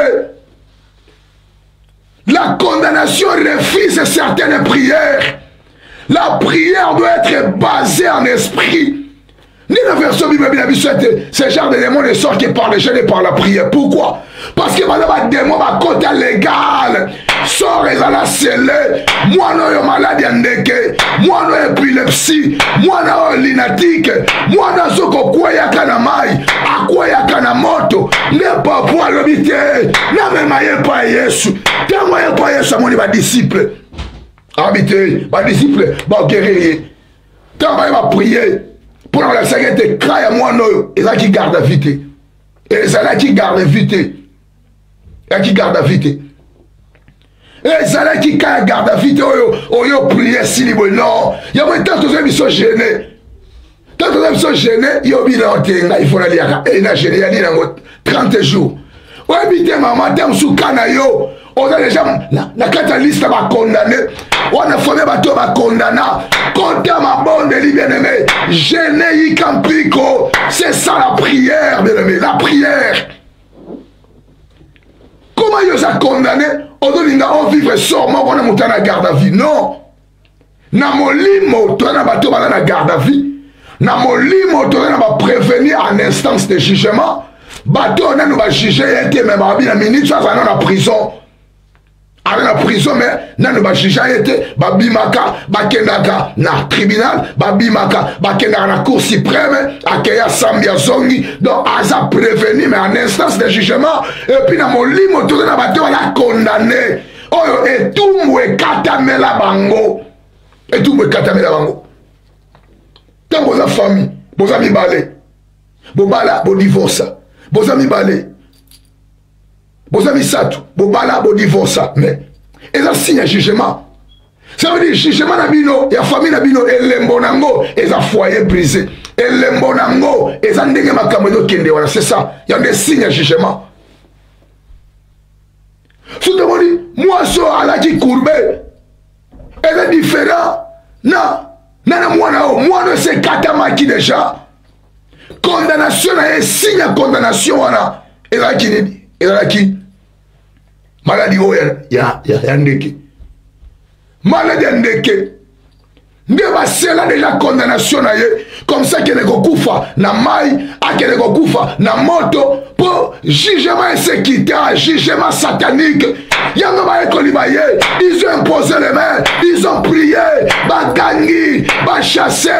La condamnation refuse certaines prières. La prière doit être basée en esprit. Ni la version Bible, ce genre de démon ne sort que par le jeûne et par la prière. Pourquoi? Parce que madame, démon va côté légal. Sort et la scellé. Moi, non, maladie endeke. Moi, non, épilepsie. Moi, non, linatique. Moi, non, soko quoi ya kanamai. A quoi ya kanamoto. Ne pas pour l'habiter. Ne me maille pas Yesu. Ne maille pas Yesu, mon disciple. Habiter, ma disciple, ma guerrier. Tant que va prier, pour la sécurité, craille à moi, non, et là qui garde la vite. Et c'est là qui garde la vite. Là qui garde la vite. Et c'est là qui garde la vite. Oh, yo, prier, si libre, non. Il y a moins tant que ils sont gênés. Tant que ils sont gênés, il y a bien il faut la lire. Et il a gêné, il y a 30 jours. Ouais, habiter, maman, t'es sous canaillot. On a déjà la catalyste va condamner. On a formé bateau va condamner. Quand ma bonne bien-aimé, Géné Campico, c'est ça la prière, bien-aimé, la prière. Comment ils ont condamné? On vivre sûrement, on a monté la garde à vie. Non. Na molimo, tu as bateau dans la garde à vie. Na molimo, tu as prévenir en instance de jugement. Bateau, on a nous va juger, il était même à la minute, tu as dans la prison. Avec la prison, mais nan ba jija été babimaka bakendaka na tribunal babimaka bakendaka na cour suprême akaya sambia zongi donc asa prévenu mais en instance de jugement et puis na molimo tout na bato la condamné oyo et tout mwe katamela bango et tout mwe katamela bango tant vos famille vos amis balé bobala bo divorce vos amis balé vos amis satou, vos bala, vos divorce, mais ils ont signé un jugement. Ça veut dire jugement nabino, il y a famille nabino, et l'embonango, ils ont foyer brisé. Et l'embonango, ils ont ndenge makameno kende, voilà, c'est ça. Il y a des signes un jugement. Tout le monde dit, moi, so à la qui courbé, elle est différente. Non, moi, c'est katamaki déjà. Condamnation, il y a un signe de condamnation, voilà. Et là, qui dit, et là, qui maladie ya ndeke maladie ndeke nde basela déjà condamnation na ye comme ça que nekokufa na mai akele kokufa na moto pour jugement insécuteur jugement satanique yanga ba ekoliba ye ils ont imposé les mains ils ont prié bagangi ba chassé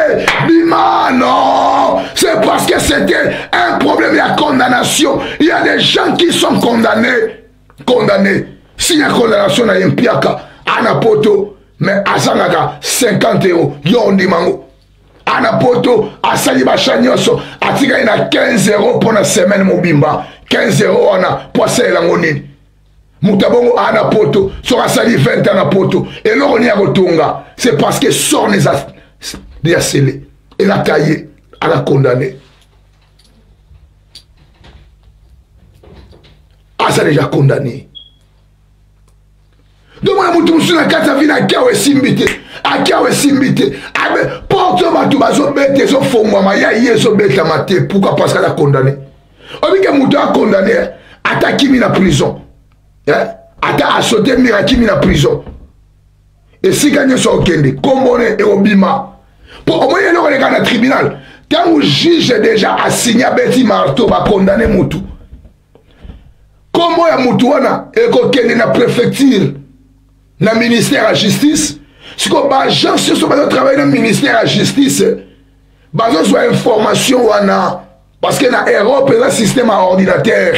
bima non c'est parce que c'était un problème de condamnation il y a des gens qui sont condamnés si la condamnation na yempiaka anapoto mais azangaka 50 €, yondi mango anapoto asali bachanyoso atika ina 15 € pour la semaine mobimba 15 € wana pour asala ngonini mutabongo anapoto so asali 20 anapoto et loro ni akotunga c'est parce que sort les a scellé et la taillé à la condamné asa déjà condamné. Donc, moi, je suis dans la vie, je suis porte bato bazobete zo fongwama ya yeso beta mate pourquoi parce qu'elle a condamné obike muto a condamné ata kimi na prison ata asote mira kimi na prison et si gagne so okende kombone e obima pour au moins le regarder na tribunal quand le juge déjà a signé beti marteau ba condamner mutu comment ya mutu wana e ko kende na préfecture na ministère de la justice Ce que les gens qui travaillent dans le ministère de la justice, ils ont une information parce que dans l'Europe, il y a un système à ordinateur.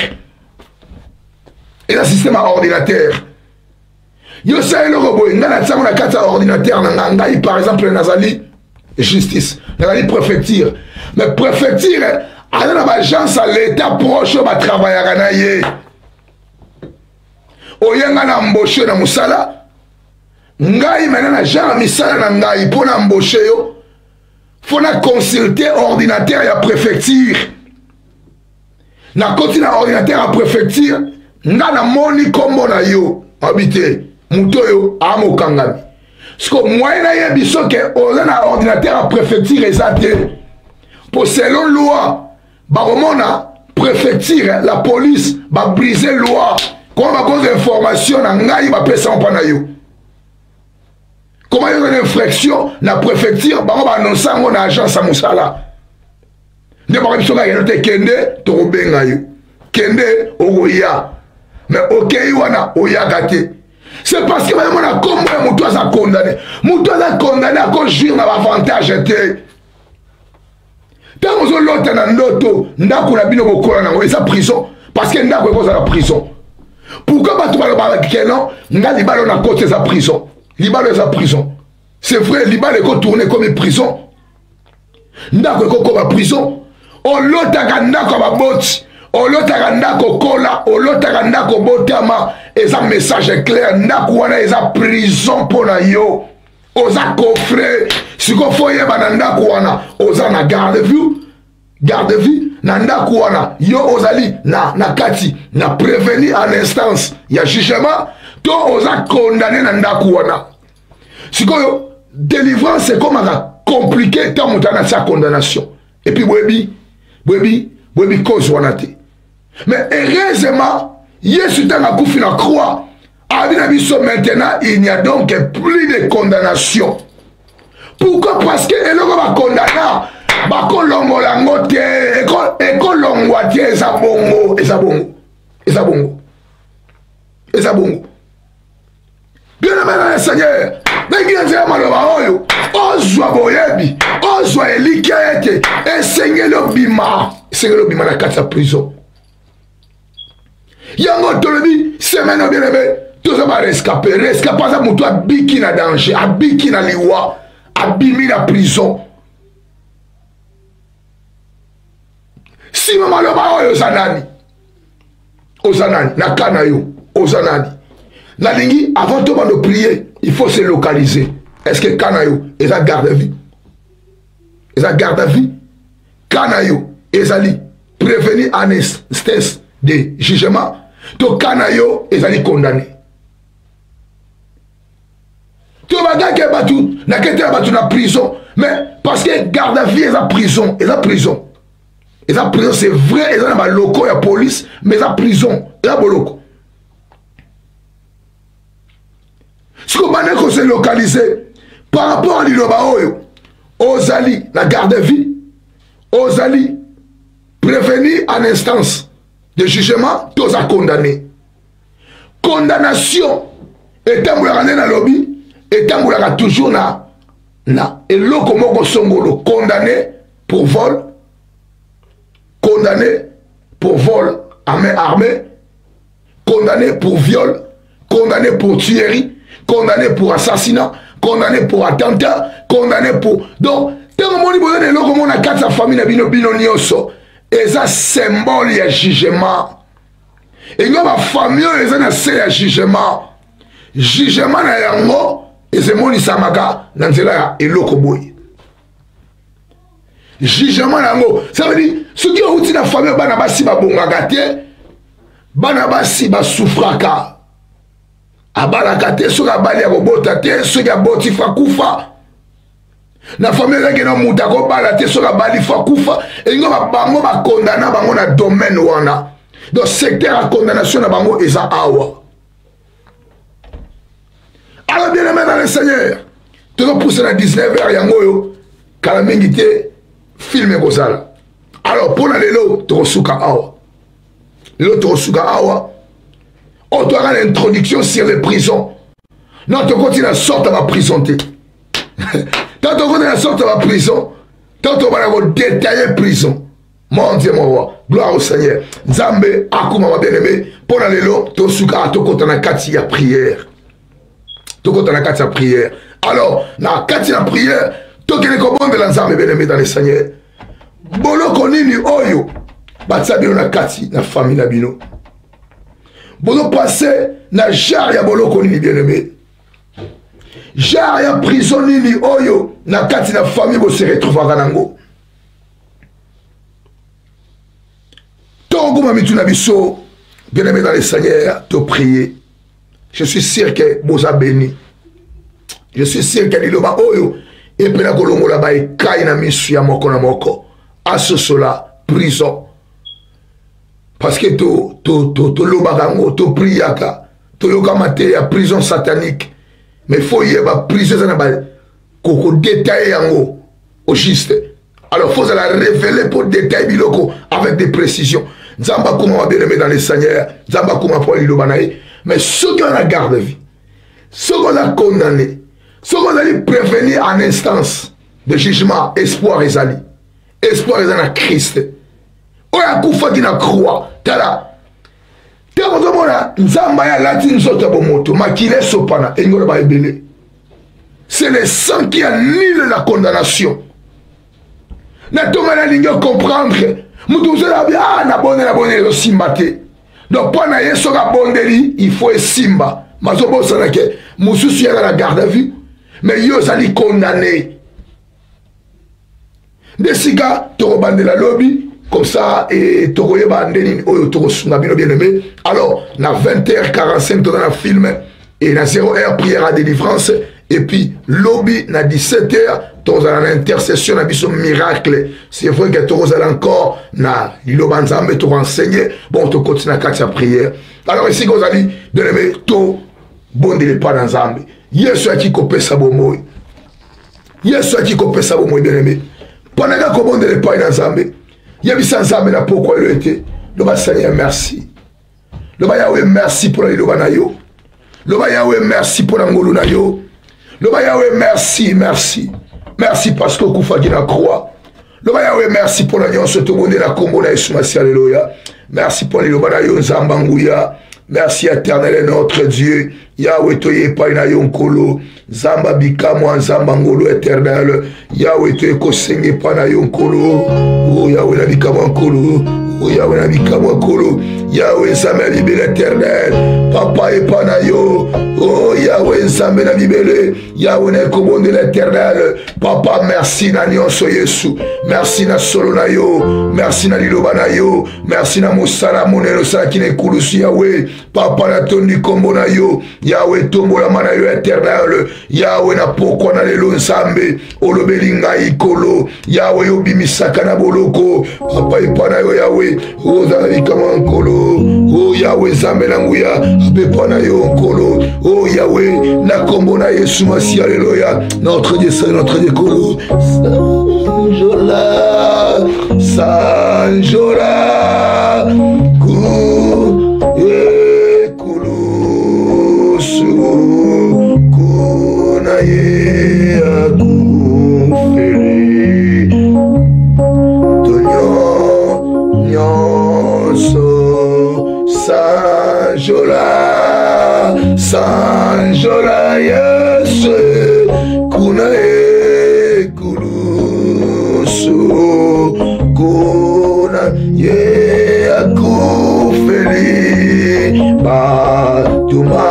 Il y a un système à ordinateur. Il y a un ordinateur, par exemple, dans la justice, dans la préfecture. Mais préfecture, il y a une agence à l'État proche qui travaille. Il y a un embauché dans Moussala. Ngai maintenant genre misala na ngai pour embaucher yo faut na consulter ordinateur ya préfecture na côté na ordinateur ya préfecture nga na moni kombo na yo habité muto yo amokangami parce que moi na yebiso ke oza na ordinateur ya préfecture ezate pour selon loi ba romona préfecture la police ba briser loi comme ba cause information na ngai ba pesa on pa na yo. Comment il y a une infraction dans la préfecture, on va annoncer à mon agence à Moussala. Ne pas répondre à une kende, Torobenga yo. Kende, Oya. Mais ok, Iwana, Oya gâté. C'est parce que on a comme Moutois a condamné. Moutois a condamné à cause de l'avantage. Tant que vous l'autre dans l'auto, ndako na bino bokola nango, et sa prison. Parce que ndako est la prison. Pourquoi tu parles de Kenon, ndako libalo na côté de sa prison. Libalo est sa prison. C'est vrai, Libalo est tourné comme une prison. Ndako est comme une prison. On l'otaka ndako ma boti. On l'otaka ndako kola. On l'otaka ndako botama. Et ça message est clair. Ndako wana est sa prison pour la yo. Oza coffre. Si qu'on faut y avoir ndako wana. Oza na garde vue. Garde vue. Na ndako wana. Yo ozali na kati. Na prévenu en instance. Il y a jugement. To oza condamné na ndako wana. Si qu'on délivrance c'est comme compliqué tant montant sa condamnation. Et puis webi cause wanate. Mais heureusement, Yesu tanga koufi na croix. Abinabiso maintenant il n'y a donc plus de condamnation. Pourquoi? Parce que eloko ba condamna ba kolongola ngote e kolongwa tie eza bongo. Bien aimé dans le Seigneur, n'engagez maloba oyo, ozwa boyebi, ozwa elikete, esengelo bima na kati ya prison. Yango tolobi, semaine bien aimé, tout ça va rescaper ça mutu abiki na danger, abiki na liwa, abimi na prison. Si maloba oyo ozanani, na kana yo, ozanani. La lingi, avant de prier, il faut se localiser. Est-ce que Kanayo est à garde à vie? Est à garde à vie? Kanayo est allé prévenir en instance de jugement. To Kanayo est allé condamné. Tu vas gagner la prison, mais parce que garde à vie est à prison, est à prison. Est à prison, c'est vrai, est à locaux, il y a police, mais à prison, est à locaux. Ce que vous se localiser par rapport à l'Iloba Oyo, Ozali, la garde à vie, Ozali, prévenir en instance de jugement, tous à condamner. Condamnation, et un dans le lobby, et un toujours na. Et l'autre, comme condamné pour vol, à main armée, condamné pour viol, condamné pour tuerie, condamné pour assassinat, condamné pour attentat, condamné pour... Donc, tant que mon besoin de l'eau, comme on a quatre familles, et ça symbole de jugement. Et nous, ma famille, et ça c'est un jugement. Jugement, et c'est mon isamaga, dans et l'eau, jugement, ça veut dire, ceux qui ont dit la famille, banabasi ba bongagate, banabasi ba souffraka. Abalakate, ceux qui ont bali à bobotate, ceux qui ont boti fakufa. La famille qui a moutako balate, ceux qui ont bali fakufa. Et ils ont condamné dans le domaine wana. Donc, secteur de condamnation na bango est à awa. Alors, bien aimé dans le Seigneur, tu dois pousser à 19h, yangoyo, kalamingite, filmer Gozala. Alors, pour aller là, tu reçois awa. Là, tu reçois awa. On doit avoir l'introduction sur les prisons. Non, tu continues à sortir de la prison. Tant tu continues à sortir de la prison, tant tu vas détailler la prison. Mon Dieu, mon roi, gloire au Seigneur. Nzambe, akuma ma bien-aimé, pour aller là, tu suka to kota na kati ya prière. Tu kota na kati ya prière. Alors, na kati ya prière, tu kene comment de la Nzambe bien-aimé dans le Seigneur. Bolo konini oyo, batsa bino na kati na famille na bino. Bolo passé na jar ya bolo konini bien-aimé. Jar ya prison nini oyo, na kati na famille bo se retrouver nango. Bien-aimé dans le Seigneur, te prier. Je suis sûr que vous avez béni. Je suis sûr que l'iloma oyo et puis la kolongo là-bas et kaina misu ya moko na moko. À ce cela prison. Parce que to lobarango, to priaka, to yokamate ya prison satanique. Mais faut y avoir prison ça na ba koko détailler yango au juste. Alors faut la révéler pour détailler biloko avec des précisions. Nzamba kuma bien-aimé dans les Seigneur, Nzamba kuma pour l'ilobanaï. Mais ceux qui ont la garde de vie, ceux qu'on a condamné, ceux qu'on a prévenir en instance de jugement, espoir et zali. Espoir et zali Christ. Oya kufa qui na croix. Tala. Tala mona Nzamba ya latine sota bomoto, makile sopana, engolo ba ebele. C'est le sang qui annule la condamnation. Na tomana lingo comprendre. Moutouzé la bien, ah, na bonne le simbate. Donc, pour na yesoga bondeli, il faut simba. Mazobo sanake, mousous y a la garde à vue. Mais yo sali condamné. Des sigas, toro bande la lobby, comme ça, et toro yebandeni, oyo toro sunabino bien aimé. Alors, na 20h45, dans le film, et na 0h, prière à délivrance. Et puis, lobby, na 17h, dans l'intercession, na biso miracle. C'est vrai que tu as encore, na l'Ilobanzambe, tu renseigné. Bon, tu continues à faire prière. Alors, ici, vous allez, de l'aimer, tout, bon, de pas dans Zambé. Yes, qui copie ça, bon, moi. Yes, qui copie ça, bon, moi, bien aimé. Pendant que bon, de pas dans Zambé. Il y a mis sans Zambé, là, pourquoi il était. Le Seigneur, merci. Le Yahweh, merci pour l'Ilobanayo. Le Yahweh, merci pour l'Angolunayo. Le Yahweh, merci, merci. Merci parce que vous faites la croix. Le Yahweh, merci pour l'agneau, ce tout le monde la combo, la Yeshua, alléluia. Merci pour les Lobanayo, Zambangouya. Merci éternel et notre Dieu. Yahweh, toye pa ina yonkolo. Zamba bikamo, Zambangolo éternel. Yahweh, toye kosenge pa na yonkolo. Oh, Yahweh, na bikamo ankolo. Oh, Yahweh, na bikamo ankolo. Yahweh, Zambé, libéré éternel. Papa et panayo. Oh, Yahweh, Zambé, na libéré. Yahweh, na commandé l'éternel. Papa, merci na nyonso Yesu. Merci na solo na yo. Merci na liloba na yo. Merci na mosala monelo sala ki ne kulusu Yahweh. Papa na tondi kombo na yo. Yahweh tombo la mana yo éternel. Yahweh na poko na lelo Nzambe. Olobelinga ikolo. Yahweh yo bimisaka na boloko. Papa ipana yo Yahweh. O zala kama nkolo. Oh Yahweh Nzambe na nguya. Apepa na yo nkolo. Oh Yahweh na kombo na Yesu Masi alléluia. Notre Dieu c'est notre Dieu kolo. Sanjola. Sanjola. Kunaye akufere Tonyo Nyonso Sanjola Sanjola Yesu Kunaye Kulusu Kunaye akufere Batuma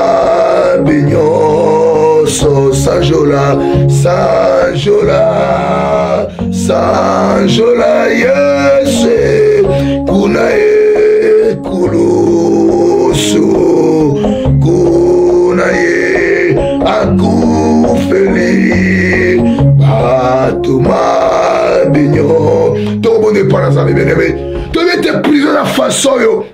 Binyoso Sanjola Sanjola Sanjola Yesu Kunaye Kulusu Kunaye Akufeli Batuma Binyo Tobo ne pas dans bien aimé. Tu veux être prisonnier de façon yo.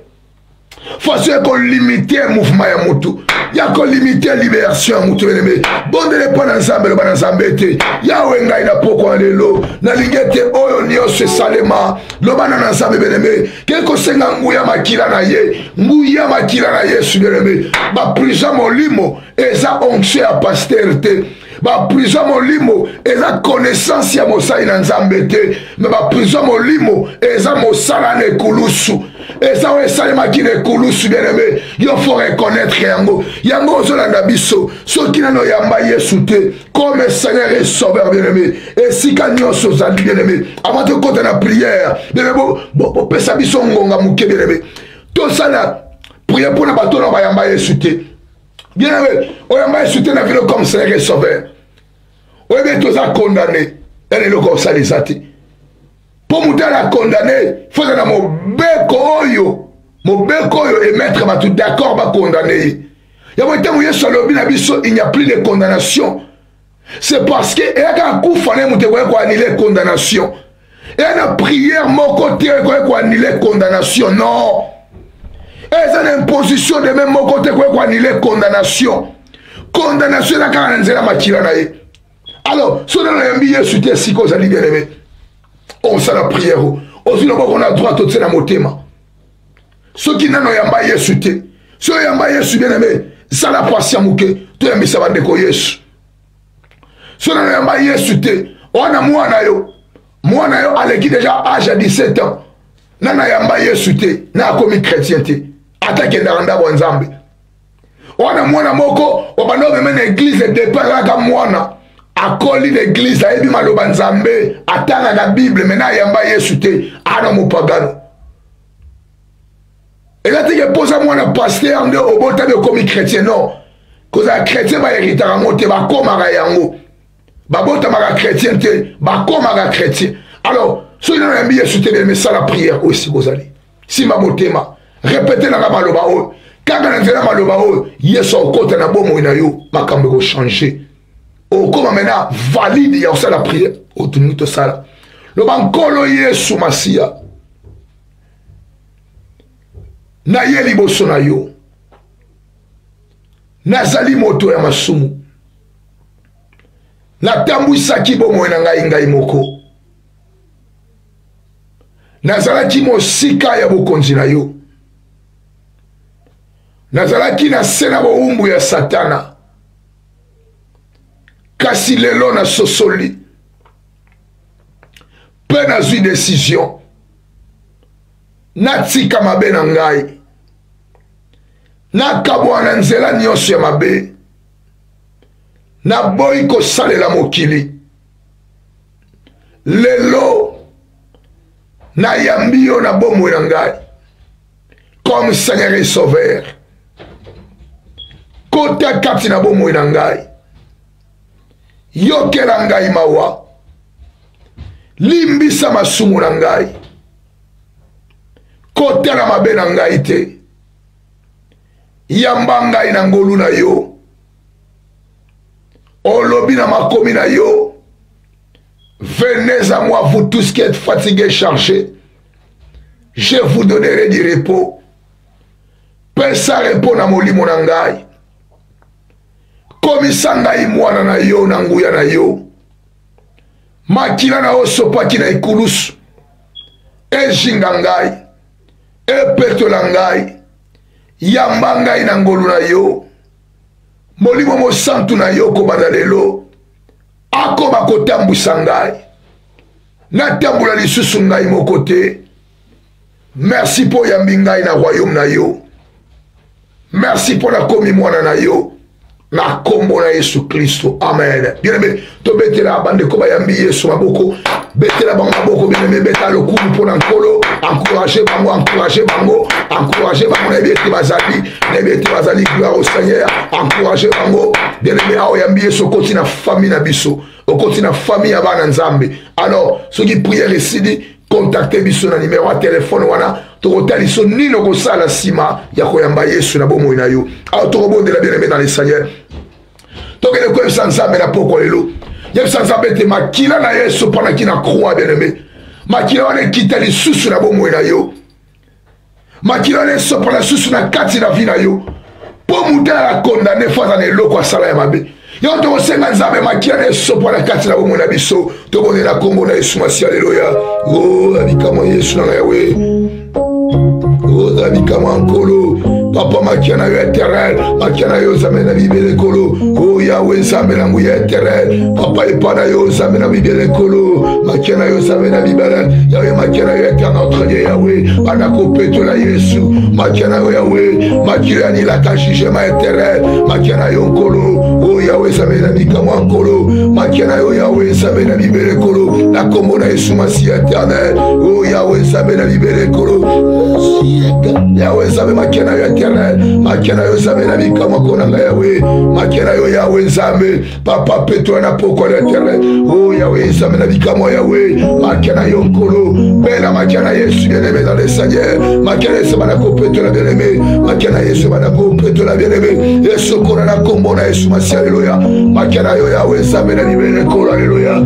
Façon qu'on limite le mouvement ya mutu. Yako limiter libération mutu bien-aimé. Bondele pas ensemble le ban ensemble te. Yawe ngai na poko lelo na lingete oyo nyonso salema lo ban ensemble bien-aimé. Quelque senga nguya makila na ye. Nguya makila na Yesu bien-aimé. Ba prison molimo eza onction ya pasteur te. Ba prison molimo eza connaissance ya mosala na nzambe te. Mais ba prison molimo eza mosala na ekulusu. Eza o esalema ki na ekulusu bien-aimé. Yo faut reconnaître yango. Yango ozolanda biso. Soki nano yamba Yesu te. Comme Seigneur et Sauveur bien-aimé. Et si nyonso ozali bien-aimé. Avant de compter na prière. Bien-aimé. Bo pesa biso ngonga muke bien-aimé. Tout ça là. Prière pour na bato na ba yamba Yesu te. Bien-aimé. Oyamba Yesu te na vino comme Seigneur et Sauveur. Oui, mais tous à condamner. Elle est le comme ça, les athées. Pour nous la condamner, il faut que mon beko et maître va tout d'accord va condamner. Il y a un temps où il n'y a plus de condamnation. C'est parce que il y a un coup fallait annuler condamnation. Il y a une prière mon côté pour annuler condamnation. Non. Il y a une imposition de même mon côté pour annuler condamnation. Condamnation là quand on est là makila na ye. Alors, si on a un billet sur tes si causes à bien-aimé, on s'en a prière. Aussi, on a droit de se la motema. Ceux qui n'ont pas yé sur tes, ceux qui n'ont pas yé sur bien-aimé, ça la patience mouké, tu as mis ça va décoller. Ceux qui n'ont pas yé sur tes, on a moi à l'équipe déjà âge à 17 ans, n'a pas yé sur tes, n'a commis chrétienté, attaqué dans le Nzambe. On a moi à moko, on va nous mener l'église de départ là comme moi. A koli l'église a ebi maloba nzambe atanga na Bible mena yamba Yesu te ana mopagano. Et là tu pose moi na pasteur nde obota be komi chrétien non. Cause a chrétien ba hérita ngote ba komaka yango. Ba bota maka chrétien te ba komaka chrétien. Alors, so ina yamba Yesu te mais ça la prière aussi kozali. Si ma motema répétez na maloba o. Kaka na nzela maloba o Yesu okota na bomo ina yo makambo ko changer. Oh, comment maintenant valide il y a aussi la prière au tout tout ça le bankolo Yesu Masia na yeli boso na yo nazali moto ya masumu na tambwisaki bomo na ngai moko nazalaki mosika ya bokonzi na yo nazalaki na sena boumbu ya satana kasi lelo na sosoli pe nazwi décision natika mabe na ngai nakabwa na nzela nyonso ya mabe naboyi kosalela mokili lelo nayambi yo na bomoi na ngai comme Seigneur et Sauveur kota kati na bomoi na ngai yokela ngai mawa limbisa masumu na ngai kotala mabe na ngai te yamba ngai na ngolu na yo olobi na makomi na yo venez à moi vous tous qui êtes fatigués chargés je vous donnerai du repos pesa repos na molimo na ngai komisa ngai mwana na yo na nguya na yo makila na osopaki na ikulusu ejinga ngai epetola ngai yamba ngai na ngolu na yo molimo mosantu na yo kobanda lelo akoma kotambwisa ngai natambola lisusu ngai moko te merci mpo yambi ngai na royaume na yo merci mpo nakomi mwana na yo na kombo na Yesu Kristo amen. Bien aimé to betela bande ko bayambi Yesu maboko betela bango maboko bien aimé beta le coup pour nkolo encourager bango na bieti bazali gloire au Seigneur encourager bango bien aimé ao yambi Yesu koti na famille na biso okoti na famille ya bana nzambe. Alors ceux qui prière ici contactez biso na numéro à téléphone wana tokotaliso nino kosala sima ya koyamba Yesu na bomoi na yo. Alors tokobondela bien aimé dans le Seigneur tokende koyebisa nzambe na poko lelo yebisa nzambe te makila na Yesu mpona ki na croix bien aimé makila wana ekita lisusu na bomoi na yo makila wana esopana lisusu na kati na vi na yo pour mouter à condamner face à l'eau quoi ça la mabe yo to senga nzambe makiane so pour la kati la bomona biso to bonne la kombo na Yesu masi alléluia oh abikamo Yesu na yawe oh abikamo ankolo papa makiana yo éternel makiana yo zamena bibele kolo oh yawe zamena ngu ya éternel papa epana yo zamena bibele kolo makiana yo zamena bibele yawe makiana yo éternel notre Dieu yawe bana kopeto la Yesu makiana yo yawe makiana ni la kashishema éternel makiana yo kolo oh yawe zamena bikamo ankolo makiana yo yawe zamena bibele kolo la kombo na Yesu masi éternel oh yawe zamena bibele kolo yawe zamena makiana yo makiana yo zambe na bikama konanga yawe makiana yo yawe zambe papa peto na poko l'éternel oh yawe zambe na bikama yawe makiana yo nkolo bela makiana Yesu bien-aimé dans le Seigneur makiana Yesu bana kopeto la bien-aimé makiana Yesu bana kopeto la bien-aimé Yesu kona na kombo na Yesu masi alléluia makiana yo yawe zambe na libere kolo alléluia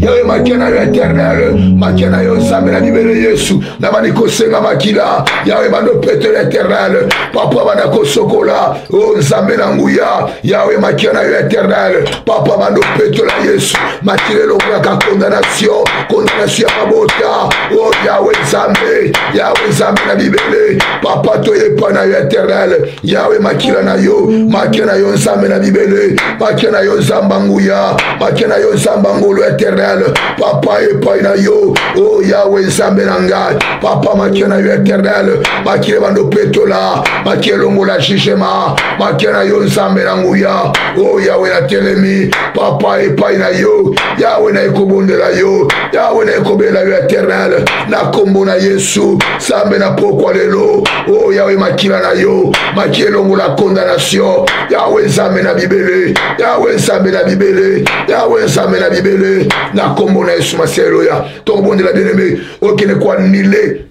yawe makiana yo éternel makiana yo zambe na libere Yesu na bani kosenga makila yawe bando pete l'éternel papa bana kosokola o nzambe na nguya yawe makiana yo éternel papa bando pete la Yesu makile longa ka condamnation ya mabota o yawe nzambe na bibele papa to epana yo éternel yawe makila na yo makiana yo nzambe na bibele makiana yo nzamba nguya makiana yo nzamba ngolo éternel papa epai na yo o yawe nzambe na ngai papa makiana yo éternel makile bando petola makile longo la jugement makena yo nzambe na nguya o yawe na telemi papa epai na yo yawe na ekobondela yo yawe na ekobela yo éternel na kombo na Yesu nzambe na pokwa lelo o yawe makila na yo makile longo la condamnation yawe nzambe na bibele yawe nzambe na bibele yawe nzambe na bibele na kombo na Yesu maseloya tokobondela bien-aimé okene kwa nile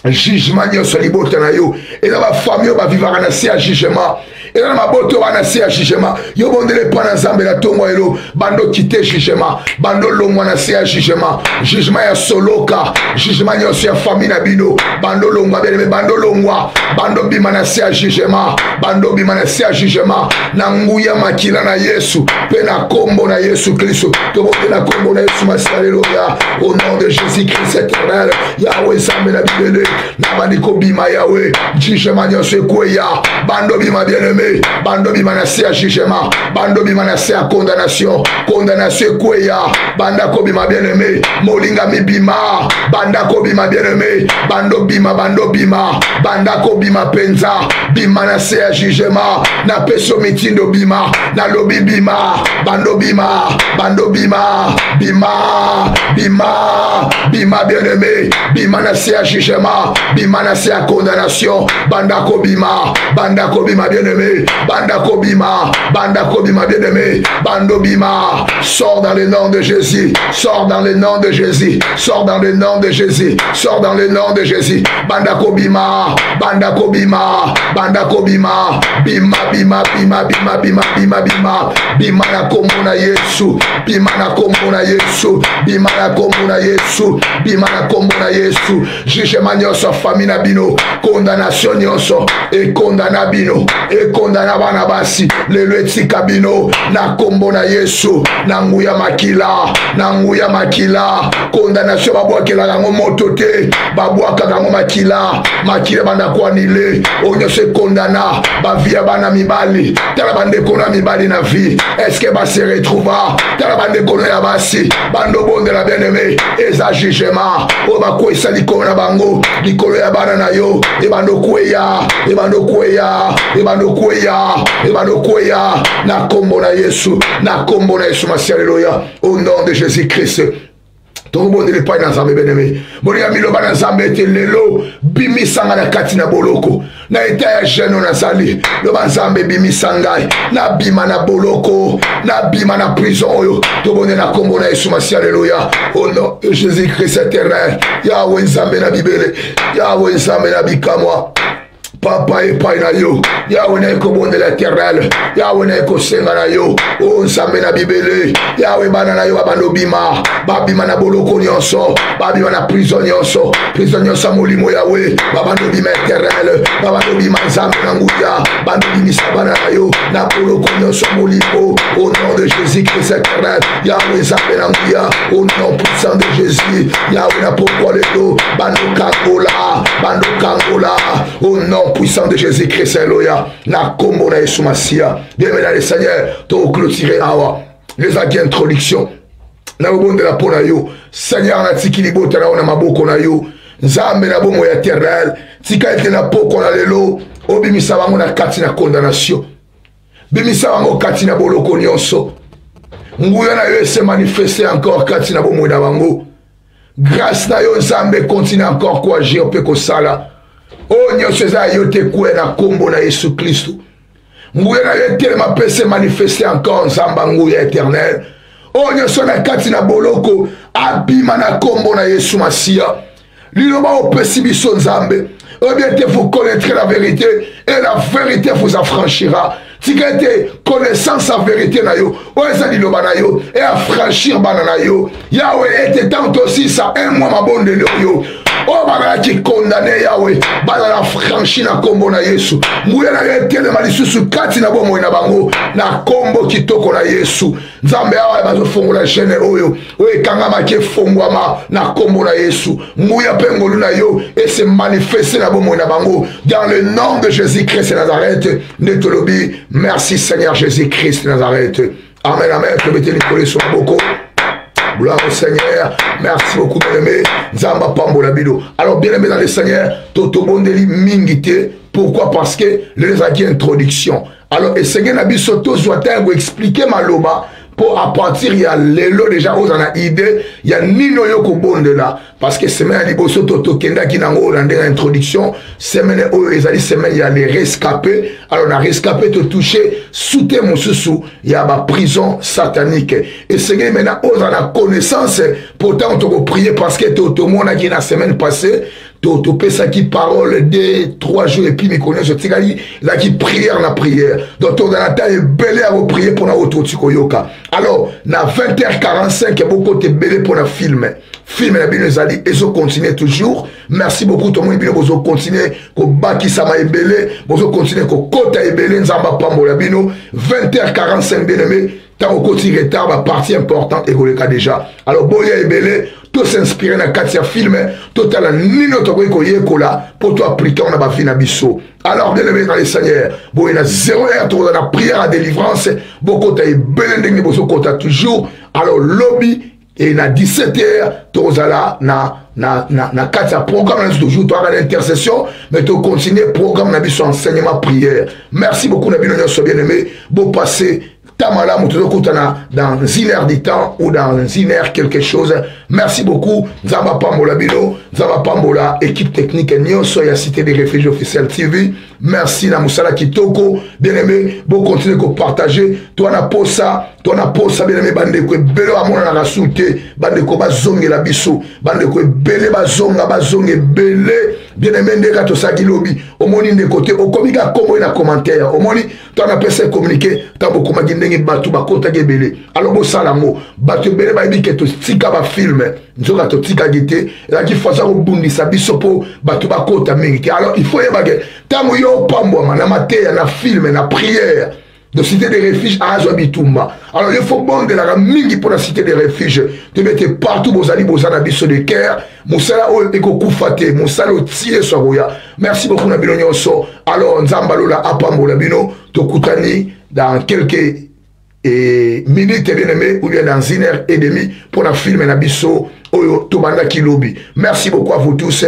jugement nyonso libota na yo eza bafamille oyo bavivaka na se ya jugement eza na mabota oyo bana se ya jugement yo bondele mpa na nzambe na ntongo elo bando kite jugement bando longwa na se ya jugement jugement ya soloka jugement nyonso ya famille na bino bando longwa bien-aimé bando longwa bando bima na se ya jugement bando bima na se ya jugement na nguya makila na Yesu mpe na kombo na Yesu Kristo tobonde na kombo na Yesu masi alleluya au nom de Jésus Christ éternel yawe nzambe na bibele na bandiko bima yawe jugement nyonso ekweya bando bima bien-aimé bando bima na se ya jugement bando bima na se ya condamnation ekweya bandako bima bien-aimé molinga mibima bandako bima bien-aimé bando bima bandako bima penza bima na se ya jugement na peso mitindo bima na lobi bima bando bima bien-aimé bima na se ya jugement bima na se ya condamnation bandako bima bien-aimé bandako bima bien-aimé bando bima sors dans le nom de Jésus sors dans le nom de Jésus sors dans le nom de Jésus sors dans le nom de Jésus bandako bima bima na kombo na Yesu bima na kombo na Yesu bima na kombo na Yesu bima na kombo na Yesu jugement nyonso famille na bino condamnation nyonso ekondana bino ekondana bana basi lelo etika bino na kombo na Yesu na nguya makila condamnation babwakela yango moto te babwaka yango makila banda kwanile onyose kondana bavia bana mibali tala bandeko na mibali na vie est-ce que se retrouva tala bandeko ya basi bando bonde la bien-aimé eza jugement o bakwesa likolo na bango likolo ya bana na yo ebando kweya na kombo na Yesu masi alleluya au nom de Jésus-Christ tokobondela epai na nzambe bien-aimé bolinga miloba na nzambe ete lelo bimisanga na kati na boloko na eta ya jeune nazali loba nzambe bimisa ngai nabima na boloko nabima na prison oyo tobondela na kombo na Yesu masi alleluya au nom de Jésus Christ éternel yawe nzambe na bibele yawe nzambe na bikamwa Papa epai na yo Yahweh na ekobonde l'éternel Yahweh na ekosenga na yo o nzambe na bibele Yahweh bana na yo babando bima babima na boloko nyonso babima na prison nyonso molimo Yahweh babando bima éternel babando bima nzambe na nguya bando bimisa bana na yo na boloko nyonso molimo au nom de Jésus-Christ éternel Yahweh nzambe na nguya au nom puissant de Jésus Yahweh na pourquoi le dos bando kangola au nom puissant de Jésus-Christ, Alléluia. Na kombo na Yesu Masia. Bien, mesdames les seigneurs, to clôturer awa. Les actes d'introduction. Na bonde la pona yo. Seigneur na tikili bota na ona maboko na yo. Nzambe na bomo ya éternel. Tika ete na poko na lelo. Obimisa bango na kati na condamnation. Bimisa bango kati na boloko nyonso. Nguya na yo se manifester encore kati na bomo na bango. Grâce na yo nzambe continue encore ko agir pe ko sala. Oh nyonso eza yo te kue na kombo na Yesu Kristo. Nguya na yo telema pe se manifester encore nzamba nguya éternel. Oh nyonso na kati na boloko abima na kombo na Yesu Masia. Liloba opesi biso nzambe. Oh bien vous connaîtrez la vérité et la vérité vous affranchira. Tika ete connaissance la vérité na yo. Oh eza liloba na yo et affranchir bana na yo. Yahweh était tant aussi ça un mois mabonde yo. Oh bana qui condamné Yahweh bana la franchi na kombo na Yesu nguya na yetele malisusu kati na bomo na bango na kombo kitoko na Yesu nzambe awa bazo fongola chaîne oyo oyo kangama ke fongwama na kombo na Yesu nguya pengolu na yo et se manifester na bomo na bango dans le nom de Jésus-Christ de Nazareth netolobi merci Seigneur Jésus-Christ de Nazareth amen amen que mettez les collés sur beaucoup. Gloire au Seigneur, merci beaucoup bien-aimé. Nzamba pambola bido. Alors bien-aimé dans le Seigneur, Toto Bondeli mingite. Pourquoi? Parce que les acquis introduction. Alors et Seigneur Nabi Soto Zouata vous expliquer Maloba. Pour à partir il y a l'élo déjà aux en a idée il y a nino yoko bonde là parce que semaine liboso toto kenda qui n'a pas dans l'introduction semaine où ils allaient semaine il y a les rescapés alors on a rescapé te toucher souté mon sous il y a ma prison satanique et c'est que maintenant aux en a connaissance pourtant on te prier parce que toto mon a qui la semaine passée Toto pesa qui parole de 3 jours et puis me connaît ce tigali là qui prière la prière donc on a taille belé à vous prier pour na auto tikoyoka alors na 20h45 beaucoup te belé pour na film la bien zali et so continuer toujours merci beaucoup tout le monde bien vous continuer ko baki sama ebelé vous continuer ko kota ebelé nzamba pambola bino 20h45 bien aimé tant au côté retard la partie importante et koleka déjà alors boya ebelé tout s'inspirer dans quatre films total nino to ko yekola pour toi appliquer on a ba fina biso alors bien aimé dans les seigneurs bon il y a 0 heure dans la prière à délivrance beaucoup ta belendeng boso kota toujours alors lobby et na 17h tozala na quatre programme toujours toi à l'intercession mais tu continuer programme na biso enseignement prière merci beaucoup na bino nyonso bien aimé beau passer Tamala dans une heure du temps ou dans une heure quelque chose. Merci beaucoup. Zamba Pambola Bilo, Zamba Pambola, équipe technique Nyonso et Cité des Réfugiés officiels TV. Merci na Moussala Kitoko. Bien aimé, bon continuer à partager. Toi na posa, bien aimé, bande ko belo amona na rasuté, bande ko bazonge la biso, bande ko belé bazonge belé. Bien aimé ndeka to sa kilobi. Omoni de côté, au komika komo na commentaire. Omoni, toi na pese communiquer, tabo koma gindenge batu bakota gebele. Alors bo salamo, batu belé ba ibi ke to tika ba film. Nzoka to tika gite, la ki faza ko bundisa biso po batu bakota mingi. Alors il faut yebage, tamu yo pambo na mateya na film na prière. De cité des refuges à Azobitumba. Alors il faut bon de la mingi pour la cité des refuges. Te mettez partout bozali bozana biso de cœur. Moussala o eko kufate, moussala o tire soya. Merci beaucoup na bino nyonso. Alors nzambalola apambola bino to kutani dans quelques minutes bien aimé ou bien dans 1h30 pour la film na biso oyo tobanda kilobi. Merci beaucoup à vous tous.